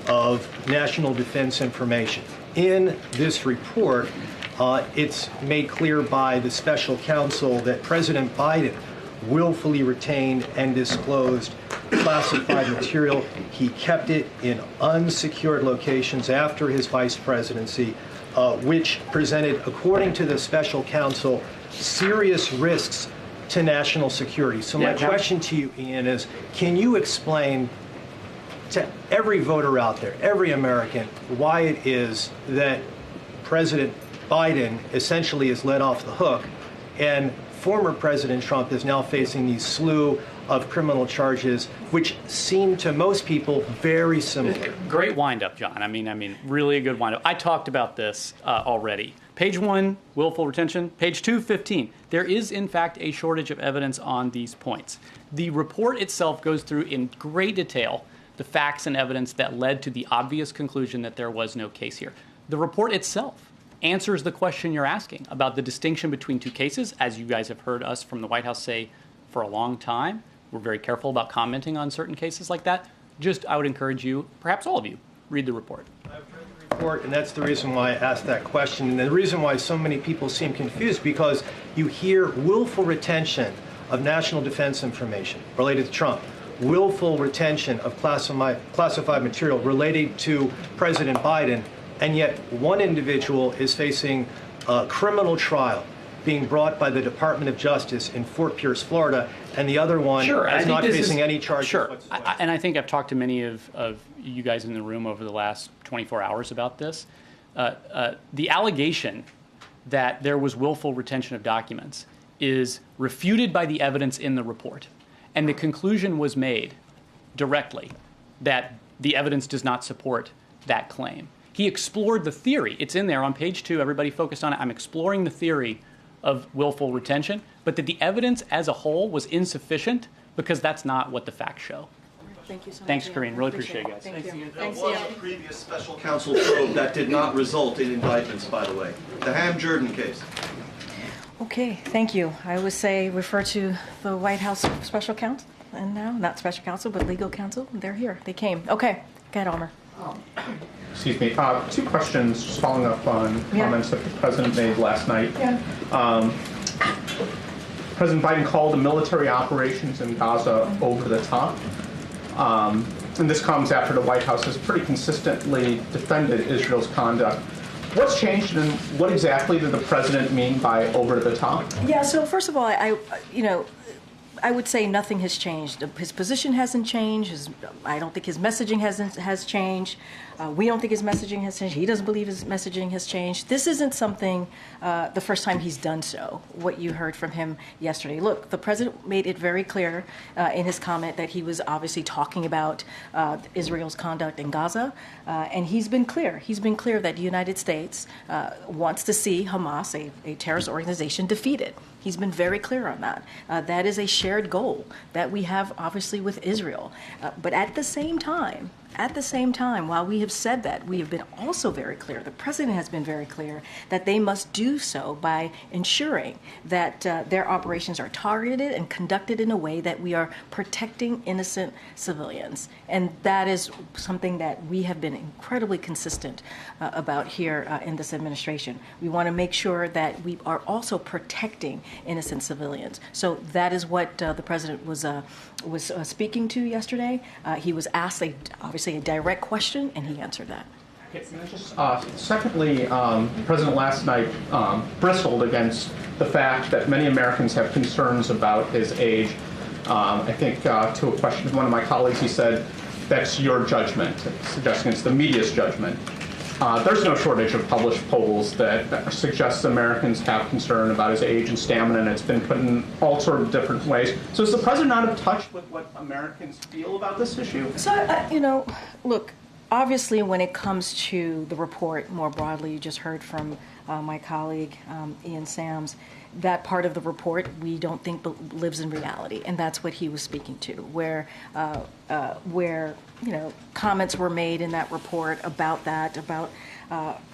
of national defense information. In this report, it's made clear by the special counsel that President Biden willfully retained and disclosed classified material. He kept it in unsecured locations after his vice presidency, which presented, according to the special counsel, serious risks to national security. So my question to you, Ian, is can you explain to every voter out there, every American, why it is that President Biden essentially is let off the hook and former President Trump is now facing these slew of criminal charges, which seem to most people very similar? Great wind-up, John. I mean, really a good wind-up. I talked about this already. Page 1, willful retention. Page 2, 15. There is, in fact, a shortage of evidence on these points. The report itself goes through in great detail the facts and evidence that led to the obvious conclusion that there was no case here. The report itself answers the question you're asking about the distinction between 2 cases, as you guys have heard us from the White House say for a long time. We're very careful about commenting on certain cases like that. I would encourage you, perhaps all of you, read the report. I've read the report, and that's the reason why I asked that question. And the reason why so many people seem confused, because you hear willful retention of national defense information related to Trump, willful retention of classified material related to President Biden, and yet one individual is facing a criminal trial being brought by the Department of Justice in Fort Pierce, Florida, and the other one is not facing any charges whatsoever. And I think I've talked to many of you guys in the room over the last 24 hours about this. The allegation that there was willful retention of documents is refuted by the evidence in the report. And the conclusion was made directly that the evidence does not support that claim. He explored the theory. It's in there on page 2. Everybody focused on it. I'm exploring the theory of willful retention, but that the evidence as a whole was insufficient because that's not what the facts show. Thank you so much. Thanks, Karine. Really appreciate it, guys. Thank you. There was a previous special counsel probe that did not result in indictments, by the way. The Ham-Jordan case. Okay, thank you. I would say refer to the White House special counsel, and now, not special counsel, but legal counsel. They're here. They came. Okay, go ahead, Almer. Excuse me. 2 questions just following up on comments that the president made last night. President Biden called the military operations in Gaza over the top. And this comes after the White House has pretty consistently defended Israel's conduct. What's changed, and what exactly did the president mean by over the top? Yeah. So first of all, I would say nothing has changed. His position hasn't changed. I don't think his messaging has changed. We don't think his messaging has changed. He doesn't believe his messaging has changed. This isn't something the first time he's done so, what you heard from him yesterday. Look, the president made it very clear in his comment that he was obviously talking about Israel's conduct in Gaza. And he's been clear. He's been clear that the United States wants to see Hamas, a terrorist organization, defeated. He's been very clear on that. That is a shared goal that we have, obviously, with Israel. But at the same time, while we have said that, we have been also very clear, the president has been very clear, that they must do so by ensuring that their operations are targeted and conducted in a way that we are protecting innocent civilians. And that is something that we have been incredibly consistent about here in this administration. We want to make sure that we are also protecting innocent civilians. So that is what the president was speaking to yesterday. He was asked, obviously, a direct question, and he answered that. Secondly, the president last night bristled against the fact that many Americans have concerns about his age. I think to a question of one of my colleagues, he said, that's your judgment, suggesting it's the media's judgment. There's no shortage of published polls that suggest Americans have concern about his age and stamina, and it's been put in all sorts of different ways. So is the president not in touch with what Americans feel about this issue? So, look, obviously when it comes to the report more broadly, you just heard from my colleague, Ian Sams, that part of the report we don't think lives in reality, and that's what he was speaking to, where comments were made in that report about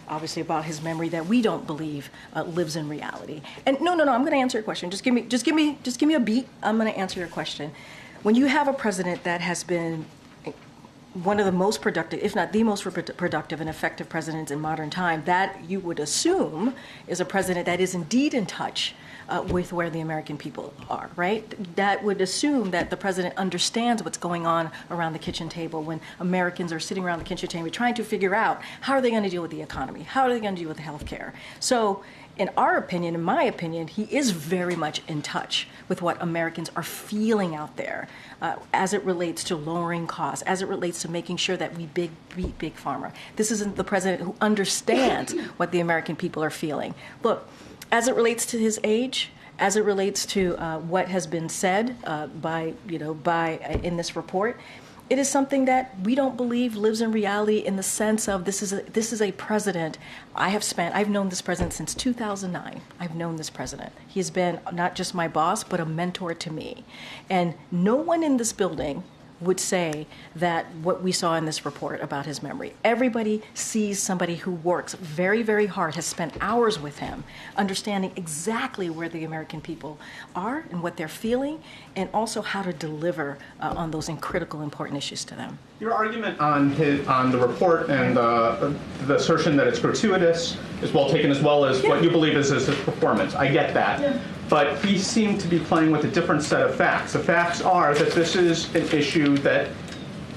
obviously about his memory that we don't believe lives in reality. And no, I'm going to answer your question. Just give me a beat. I'm going to answer your question. When you have a president that has been one of the most productive, if not the most productive and effective presidents in modern time, that you would assume is a president that is indeed in touch with where the American people are, right? That would assume that the president understands what's going on around the kitchen table when Americans are sitting around the kitchen table trying to figure out how are they going to deal with the economy? How are they going to deal with the health care? So in my opinion, he is very much in touch with what Americans are feeling out there as it relates to lowering costs, as it relates to making sure that we beat Big Pharma. This isn't the president who understands what the American people are feeling. Look, as it relates to his age, as it relates to what has been said in this report, it is something that we don't believe lives in reality in the sense of this is a president. I've known this president since 2009. I've known this president. He's been not just my boss, but a mentor to me. And no one in this building would say that what we saw in this report about his memory. Everybody sees somebody who works very, very hard, has spent hours with him, understanding exactly where the American people are and what they're feeling, and also how to deliver on those critical, important issues to them. Your argument on the report and the assertion that it's gratuitous is well taken, as well as what you believe is his performance. I get that. Yeah. But he seemed to be playing with a different set of facts. The facts are that this is an issue that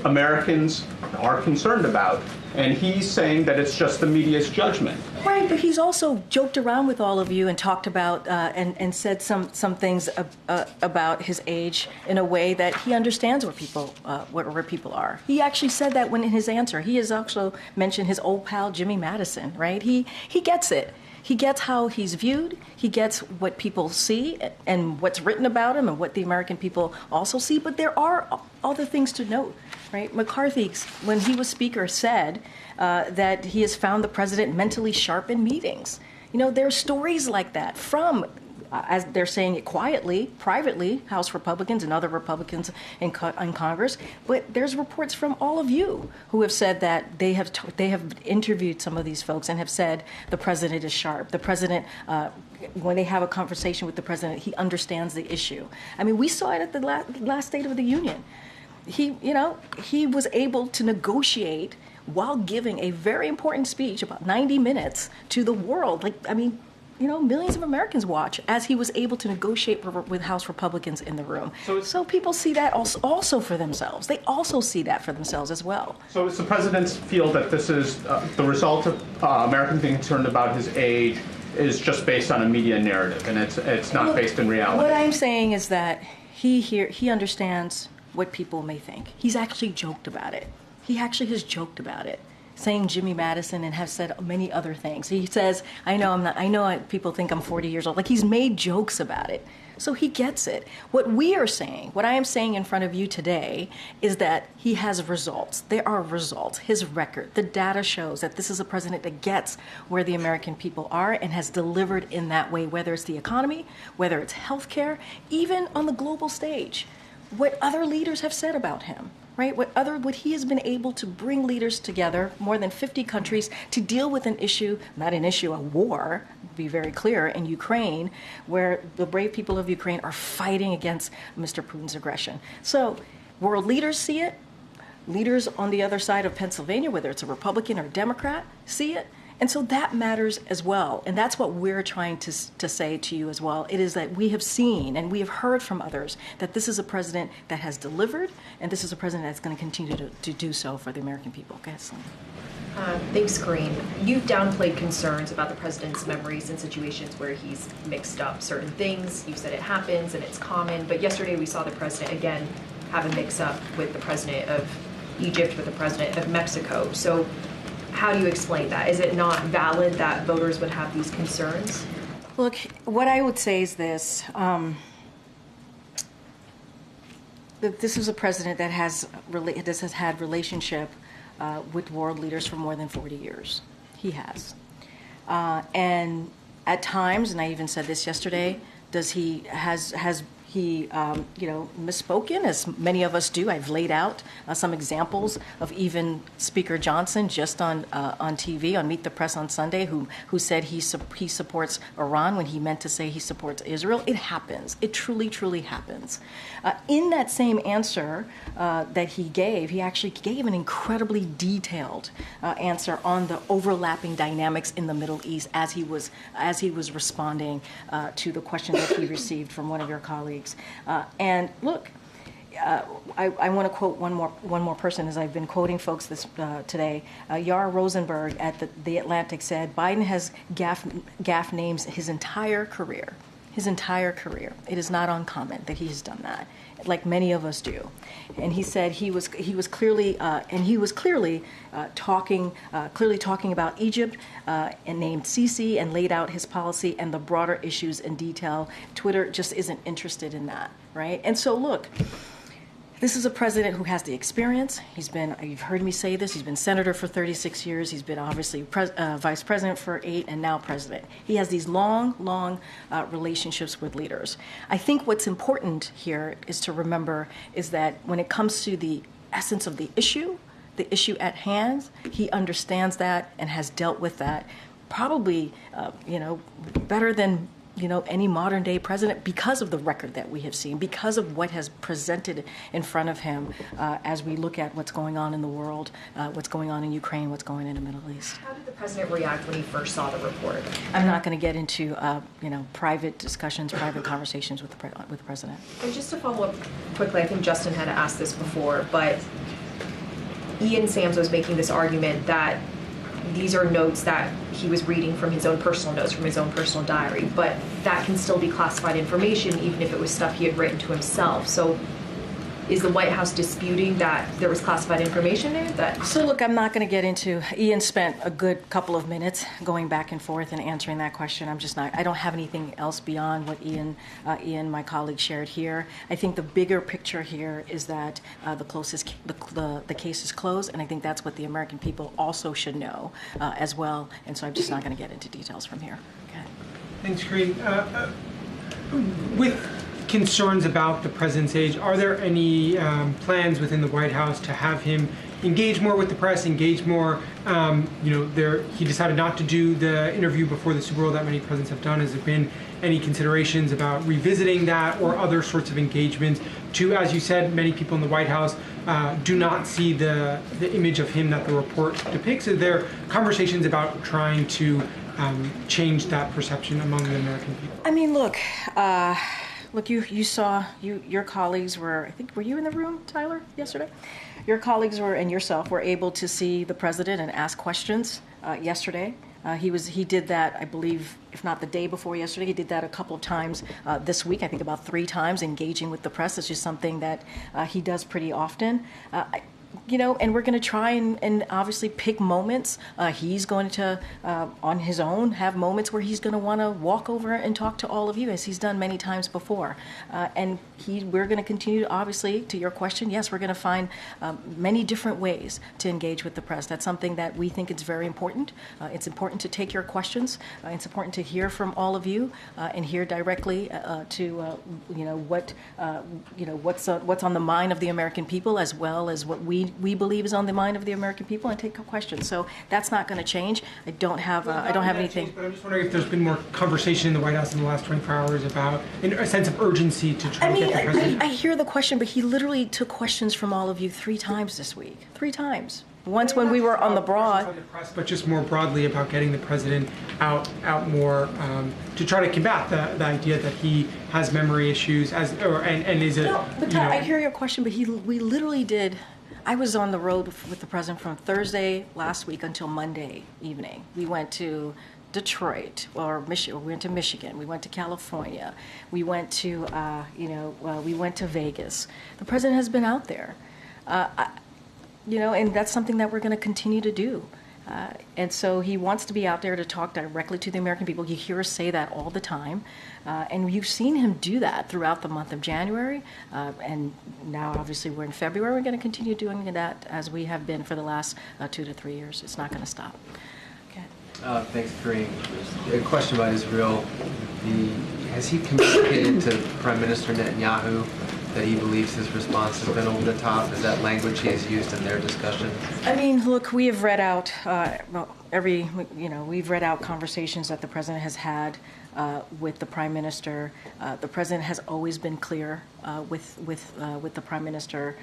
Americans are concerned about. And he's saying that it's just the media's judgment. Right, but he's also joked around with all of you and talked about and said some things about his age in a way that he understands where people are. He actually said that when in his answer. He has also mentioned his old pal Jimmy Madison. Right? He gets it. He gets how he's viewed. He gets what people see and what's written about him and what the American people also see. But there are other things to note, right? McCarthy, when he was Speaker, said that he has found the president mentally sharp in meetings. You know, there are stories like that from, as they're saying it quietly, privately, House Republicans and other Republicans in Congress. But there's reports from all of you who have said that they have interviewed some of these folks and have said the president is sharp. The president, when they have a conversation with the president, he understands the issue. I mean, we saw it at the last State of the Union. He was able to negotiate while giving a very important speech, about 90 minutes, to the world. Millions of Americans watch as he was able to negotiate with House Republicans in the room. So people see that also for themselves. They also see that for themselves as well. So does the president feel that this is the result of Americans being concerned about his age is just based on a media narrative and it's not based in reality? What I'm saying is that he understands what people may think. He's actually joked about it. He actually has joked about it, saying Jimmy Madison and have said many other things. He says, I know people think I'm 40 years old. Like, he's made jokes about it. So he gets it. What I am saying in front of you today is that he has results. There are results. His record, the data shows that this is a president that gets where the American people are and has delivered in that way, whether it's the economy, whether it's healthcare, even on the global stage. What other leaders have said about him. Right? What he has been able to bring leaders together, more than 50 countries, to deal with a war, to be very clear, in Ukraine, where the brave people of Ukraine are fighting against Mr. Putin's aggression. So world leaders see it. Leaders on the other side of Pennsylvania, whether it's a Republican or a Democrat, see it. And so that matters as well. And that's what we're trying to say to you as well. It is that we have seen and we have heard from others that this is a president that has delivered, and this is a president that's going to continue to do so for the American people. Go ahead, Selena. Thanks, Karine. You've downplayed concerns about the president's memories in situations where he's mixed up certain things. You've said it happens and it's common. But yesterday we saw the president, again, have a mix-up with the president of Egypt, with the president of Mexico. So how do you explain that? Is it not valid that voters would have these concerns? Look, what I would say is this. That this is a president that has had relationship with world leaders for more than 40 years. He has. And at times, and I even said this yesterday, has he misspoken, as many of us do. I've laid out some examples of even Speaker Johnson just on TV on Meet the Press on Sunday, who said he supports Iran when he meant to say he supports Israel. It happens. It truly, truly happens. In that same answer that he gave, he actually gave an incredibly detailed answer on the overlapping dynamics in the Middle East as he was responding to the question that he received from one of your colleagues. And look, I want to quote one more person, as I've been quoting folks today. Yara Rosenberg at the Atlantic said, Biden has gaff names his entire career. His entire career. It is not uncommon that he has done that, like many of us do. And he said he was clearly talking about Egypt and named Sisi and laid out his policy and the broader issues in detail. Twitter just isn't interested in that, right? And so look, this is a president who has the experience. You've heard me say this, he's been senator for 36 years. He's been obviously vice president for 8 and now president. He has these long relationships with leaders. I think what's important here is to remember is that when it comes to the essence of the issue at hand, he understands that and has dealt with that probably, better than any modern day president because of the record that we have seen, because of what has presented in front of him as we look at what's going on in the world, what's going on in Ukraine, what's going on in the Middle East. How did the president react when he first saw the report? I'm not going to get into private discussions, private conversations with the president. And just to follow up quickly, I think Justin had asked this before, but Ian Sams was making this argument that these are notes that he was reading from his own personal notes, from his own personal diary, but that can still be classified information even if it was stuff he had written to himself. So is the White House disputing that there was classified information there? So look, I'm not going to get into. Ian spent a good couple of minutes going back and forth and answering that question. I'm just not. I don't have anything else beyond what Ian, my colleague, shared here. I think the bigger picture here is that the case is closed, and I think that's what the American people also should know as well. And so I'm just not going to get into details from here. Okay. Thanks, Karine. With concerns about the president's age, are there any plans within the White House to have him engage more with the press, engage more? He decided not to do the interview before the Super Bowl that many presidents have done. Has there been any considerations about revisiting that or other sorts of engagements to, as you said, many people in the White House do not see the image of him that the report depicts? Are there conversations about trying to change that perception among the American people? I mean, look, you saw, your colleagues were, I think, were you in the room, Tyler, yesterday? Your colleagues and yourself were able to see the president and ask questions yesterday. He did that, I believe, if not the day before yesterday, he did that a couple of times this week, I think about 3 times, engaging with the press. It's just something that he does pretty often. And we're going to try and obviously pick moments. He's going to, on his own, have moments where he's going to want to walk over and talk to all of you, as he's done many times before. We're going to continue, obviously, to your question, yes, we're going to find many different ways to engage with the press. That's something that we think is very important. It's important to take your questions. It's important to hear from all of you and hear directly what's on the mind of the American people, as well as what we believe is on the mind of the American people, and take questions. So that's not going to change. I don't have anything. But I'm just wondering if there's been more conversation in the White House in the last 24 hours about a sense of urgency to try to get the president. I hear the question, but he literally took questions from all of you 3 times this week. 3 times. Once when we were on the broad. But just more broadly about getting the president out more to try to combat the idea that he has memory issues and is a. No, but I hear your question, but we literally did. I was on the road with the president from Thursday last week until Monday evening. We went to Detroit or Michigan. We went to Michigan. We went to California. We went to we went to Vegas. The president has been out there, and that's something that we're going to continue to do. And so he wants to be out there to talk directly to the American people. You hear us say that all the time. And you've seen him do that throughout the month of January. And now, obviously, we're in February. We're going to continue doing that as we have been for the last 2 to 3 years. It's not going to stop. Okay. Thanks, Karine. A question about Israel. Has he communicated to Prime Minister Netanyahu that he believes his response has been over the top? Is that language he has used in their discussion? I mean, look, we have read out we've read out conversations that the president has had with the prime minister. The president has always been clear with the prime minister.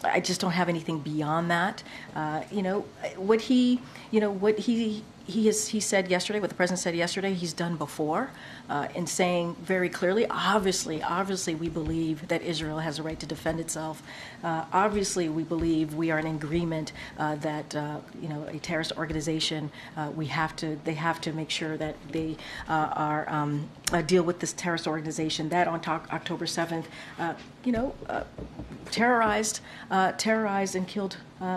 I just don't have anything beyond that. What he said yesterday, what the president said yesterday, he's done before, in saying very clearly, obviously we believe that Israel has a right to defend itself. Obviously we believe we are in agreement that a terrorist organization, they have to make sure that they deal with this terrorist organization that on October 7th, terrorized and killed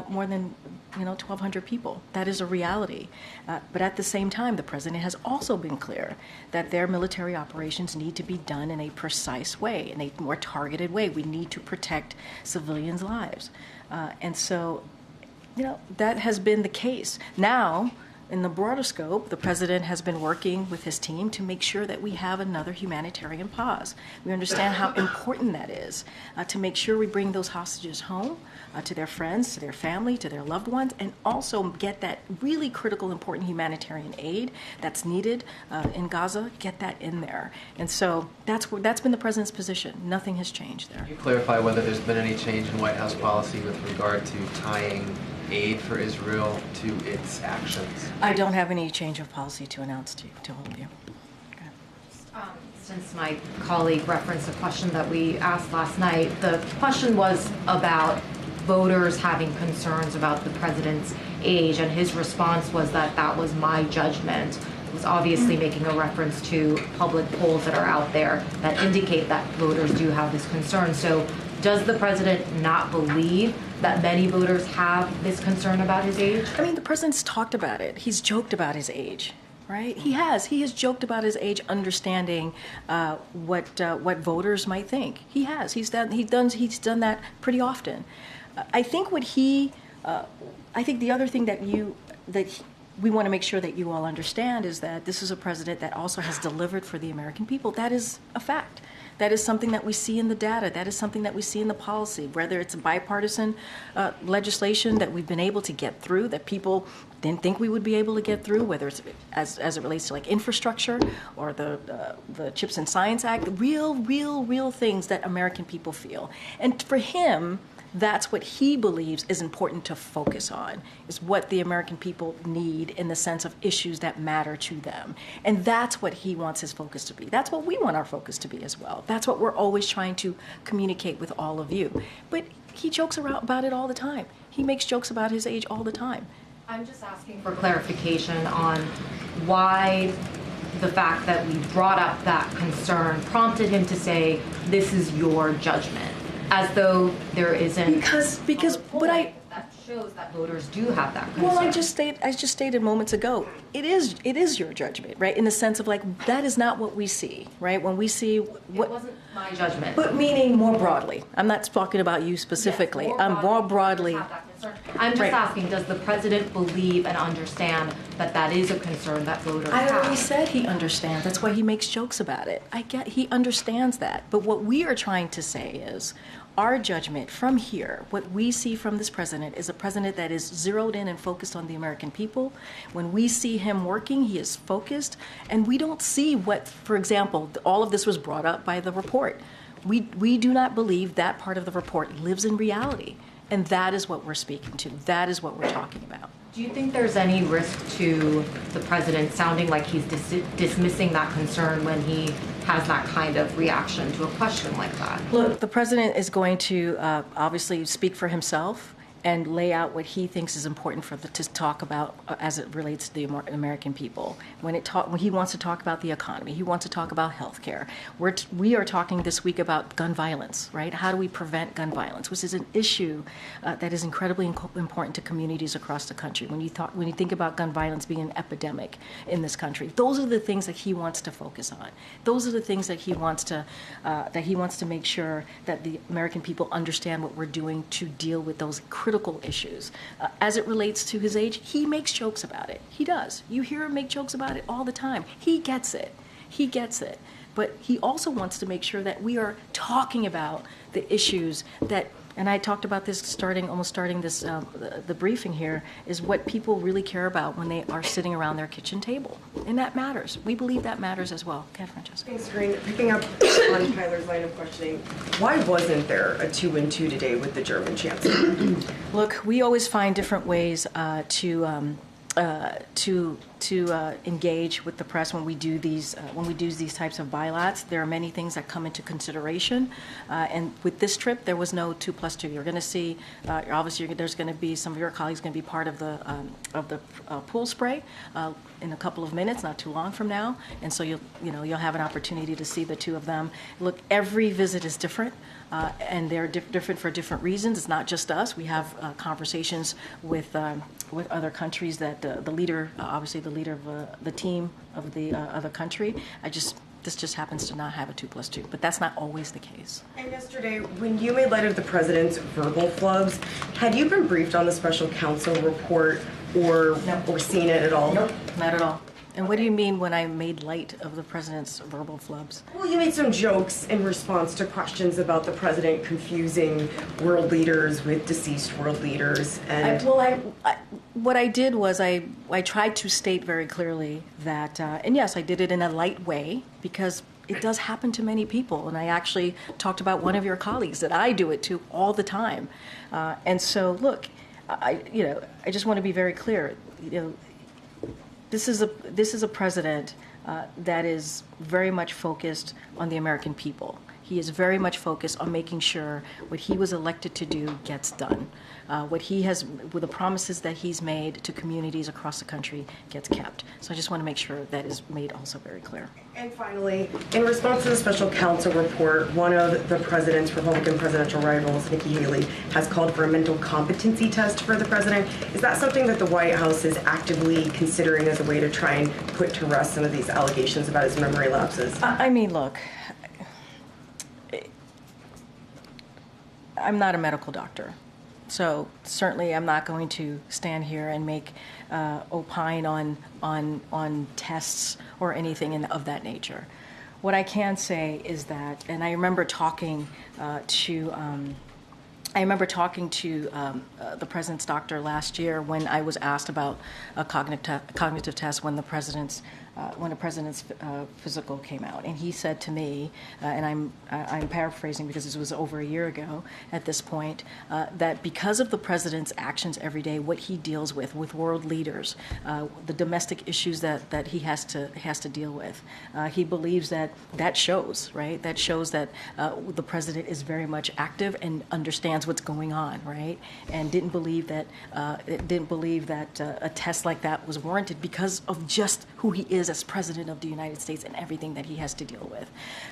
more than 1,200 people. That is a reality. But at the same time, the president has also been clear that their military operations need to be done in a precise way, in a more targeted way. We need to protect civilians' lives. And so, that has been the case. Now, in the broader scope, the president has been working with his team to make sure that we have another humanitarian pause. We understand how important that is to make sure we bring those hostages home to their friends, to their family, to their loved ones, and also get that really critical, important humanitarian aid that's needed in Gaza, get that in there. And so that's been the president's position. Nothing has changed there. Can you clarify whether there's been any change in White House policy with regard to tying aid for Israel to its actions? I don't have any change of policy to announce to all of you. Okay. Since my colleague referenced a question that we asked last night, the question was about voters having concerns about the president's age, and his response was that that was my judgment. It was obviously making a reference to public polls that are out there that indicate that voters do have this concern. So does the president not believe that many voters have this concern about his age? I mean, the president's talked about it. He's joked about his age. Right? He has joked about his age, understanding what voters might think. He has. He's done that pretty often. I think I think the other thing that we want to make sure that you all understand is that this is a president that also has delivered for the American people. That is a fact. That is something that we see in the data. That is something that we see in the policy, whether it's a bipartisan legislation that we've been able to get through that people didn't think we would be able to get through, whether it's as it relates to like infrastructure or the Chips and Science Act, real things that American people feel. And for him, that's what he believes is important to focus on, is what the American people need in the sense of issues that matter to them. And that's what he wants his focus to be. That's what we want our focus to be as well. That's what we're always trying to communicate with all of you. But he jokes around about it all the time. He makes jokes about his age all the time. I'm just asking for clarification on why the fact that we brought up that concern prompted him to say, this is your judgment. As though there isn't because what that shows that voters do have that concern. Well, I just stated moments ago, it is your judgment, right? In the sense of like that is not what we see, right? When we see what it wasn't my judgment, but meaning more broadly. I'm not talking about you specifically. Yes, more broadly. I'm just asking, does the president believe and understand that is a concern that voters have? I already said he understands. That's why he makes jokes about it. He understands that. But what we are trying to say is our judgment from here, what we see from this president is a president that is zeroed in and focused on the American people. When we see him working, he is focused. And we don't see what, for example, all of this was brought up by the report. We do not believe that part of the report lives in reality. And that is what we're speaking to. That is what we're talking about. Do you think there's any risk to the president sounding like he's dismissing that concern when he has that kind of reaction to a question like that? Look, the president is going to obviously speak for himself and lay out what he thinks is important to talk about as it relates to the American people. When he wants to talk about the economy, he wants to talk about health care. We are talking this week about gun violence, right? How do we prevent gun violence, which is an issue that is incredibly important to communities across the country. When you think about gun violence being an epidemic in this country, those are the things that he wants to focus on. Those are the things that he wants to make sure that the American people understand what we're doing to deal with those critical issues. As it relates to his age, he makes jokes about it. He does. You hear him make jokes about it all the time. He gets it. He gets it. But he also wants to make sure that we are talking about the issues that, and I talked about this almost starting this, the briefing here, is what people really care about when they are sitting around their kitchen table. And that matters. We believe that matters as well. Okay, Francesca. Thanks, Karine. Picking up on Tyler's line of questioning, why wasn't there a 2-2 today with the German chancellor? Look, we always find different ways to engage with the press when we do these types of bilats. There are many things that come into consideration, and with this trip, there was no 2+2. You're going to see, obviously, there's going to be some of your colleagues going to be part of the pool spray in a couple of minutes, not too long from now, and so you'll have an opportunity to see the two of them. Look, every visit is different. And they're different for different reasons. It's not just us. We have conversations with other countries that the leader, obviously the leader of the team of the other country. This just happens to not have a 2+2, but that's not always the case. And yesterday, when you made light of the president's verbal flubs, had you been briefed on the special counsel report or seen it at all? Nope, not at all. And what do you mean when I made light of the president's verbal flubs? Well, you made some jokes in response to questions about the president confusing world leaders with deceased world leaders. And what I did was I tried to state very clearly that, and yes, I did it in a light way because it does happen to many people. And I actually talked about one of your colleagues that I do it to all the time. And so, look, I just want to be very clear. This is a president that is very much focused on the American people. He is very much focused on making sure what he was elected to do gets done. With the promises that he's made to communities across the country gets kept. So I just want to make sure that is made also very clear. And finally, in response to the special counsel report, one of the president's Republican presidential rivals, Nikki Haley, has called for a mental competency test for the president. Is that something that the White House is actively considering as a way to try and put to rest some of these allegations about his memory lapses? I mean, look, I'm not a medical doctor. So certainly I'm not going to stand here and make opine on tests or anything of that nature. What I can say is that, and I remember talking to the president's doctor last year when I was asked about a cognitive test when the president's physical came out, and he said to me, and I'm paraphrasing because this was over a year ago at this point, that because of the president's actions every day, what he deals with world leaders, the domestic issues that he has to deal with, he believes that shows, right? That shows that the president is very much active and understands what's going on, right? And didn't believe that a test like that was warranted because of just who he is as president of the United States and everything that he has to deal with.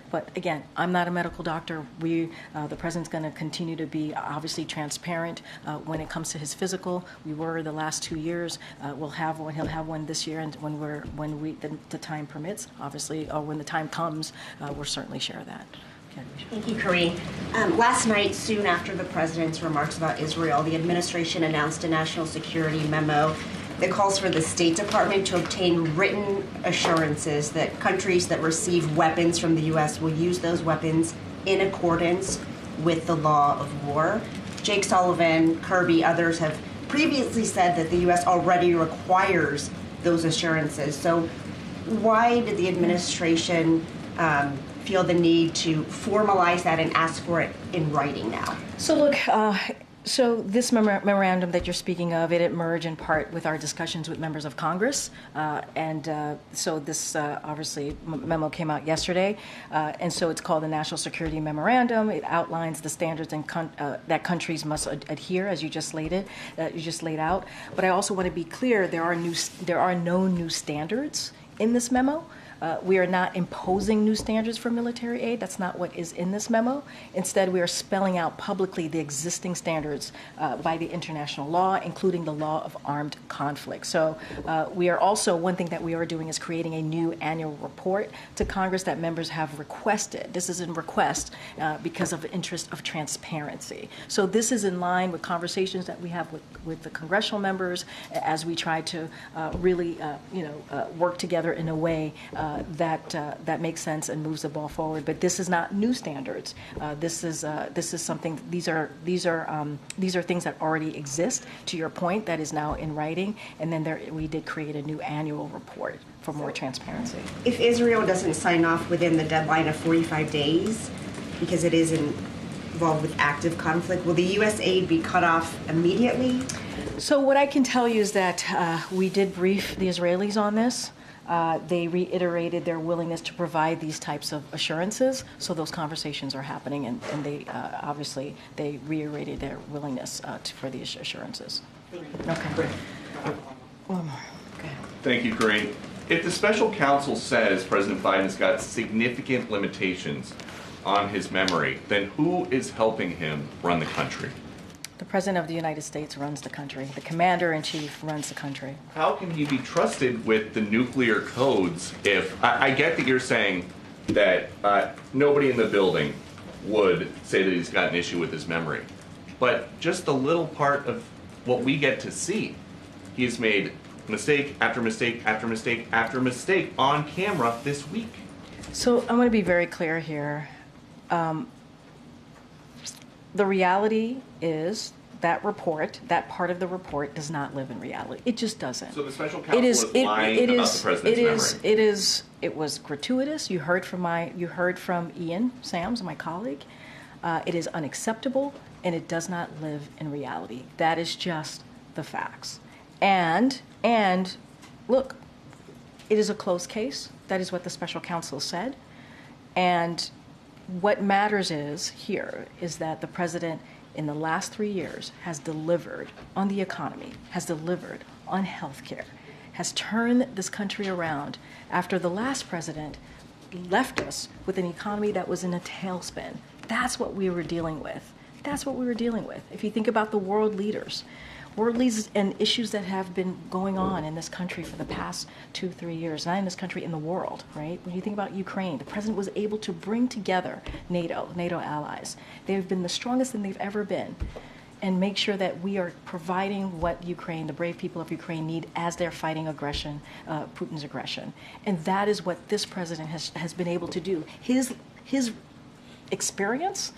But again, I'm not a medical doctor. The president's going to continue to be obviously transparent when it comes to his physical. We were the last 2 years. We'll have one. He'll have one this year, and when the time permits, obviously, or when the time comes, we'll certainly share that. Thank you, Karine. Last night, soon after the president's remarks about Israel, the administration announced a national security memo that calls for the State Department to obtain written assurances that countries that receive weapons from the U.S. will use those weapons in accordance with the law of war. Jake Sullivan, Kirby, others have previously said that the U.S. already requires those assurances. So why did the administration feel the need to formalize that and ask for it in writing now? So look, so this memorandum that you're speaking of, it emerged in part with our discussions with members of Congress, so this obviously memo came out yesterday, and so it's called the National Security Memorandum. It outlines the standards that countries must adhere, as you just laid out. But I also want to be clear: there are no new standards in this memo. We are not imposing new standards for military aid. That's not what is in this memo. Instead, we are spelling out publicly the existing standards by the international law, including the law of armed conflict. So we are also, one thing that we are doing is creating a new annual report to Congress that members have requested. This is in request because of the interest of transparency. So this is in line with conversations that we have with the congressional members as we try to really work together in a way that makes sense and moves the ball forward. But this is not new standards. This is something. These are things that already exist. To your point, that is now in writing. And then we did create a new annual report for more transparency. If Israel doesn't sign off within the deadline of 45 days, because it is involved with active conflict, will the U.S. aid be cut off immediately? So what I can tell you is that we did brief the Israelis on this. They reiterated their willingness to provide these types of assurances, so those conversations are happening, and they obviously they reiterated their willingness for these assurances. Okay. One more. Okay. Thank you, Karine. If the special counsel says President Biden's got significant limitations on his memory, then who is helping him run the country? The President of the United States runs the country. The Commander-in-Chief runs the country. How can he be trusted with the nuclear codes if, I get that you're saying that nobody in the building would say that he's got an issue with his memory, but just the little part of what we get to see, he's made mistake after mistake after mistake after mistake on camera this week. So I want to be very clear here. The reality is that report, that part of the report, does not live in reality. It just doesn't. So the special counsel is lying about the president's memory. It was gratuitous. You heard from Ian Sams, my colleague. It is unacceptable, and it does not live in reality. That is just the facts. And look, it is a closed case. That is what the special counsel said. And what matters is that the president in the last 3 years has delivered on the economy, has delivered on health care, has turned this country around after the last president left us with an economy that was in a tailspin. That's what we were dealing with. That's what we were dealing with. If you think about the world leaders and issues that have been going on in this country for the past 2-3 years, not in this country, in the world, right? When you think about Ukraine, the president was able to bring together NATO allies. They've been the strongest than they've ever been, and make sure that we are providing what Ukraine, the brave people of Ukraine, need as they're fighting aggression, Putin's aggression. And that is what this president has been able to do. His experience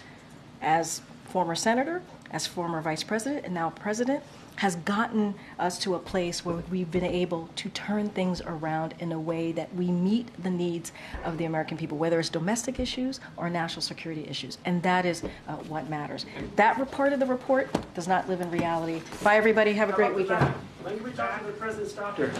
as former senator, as former vice president, and now president, has gotten us to a place where we've been able to turn things around in a way that we meet the needs of the American people, whether it's domestic issues or national security issues. And that is what matters. That part of the report does not live in reality. Bye, everybody. Have a great weekend. When can we talk to the president's doctor?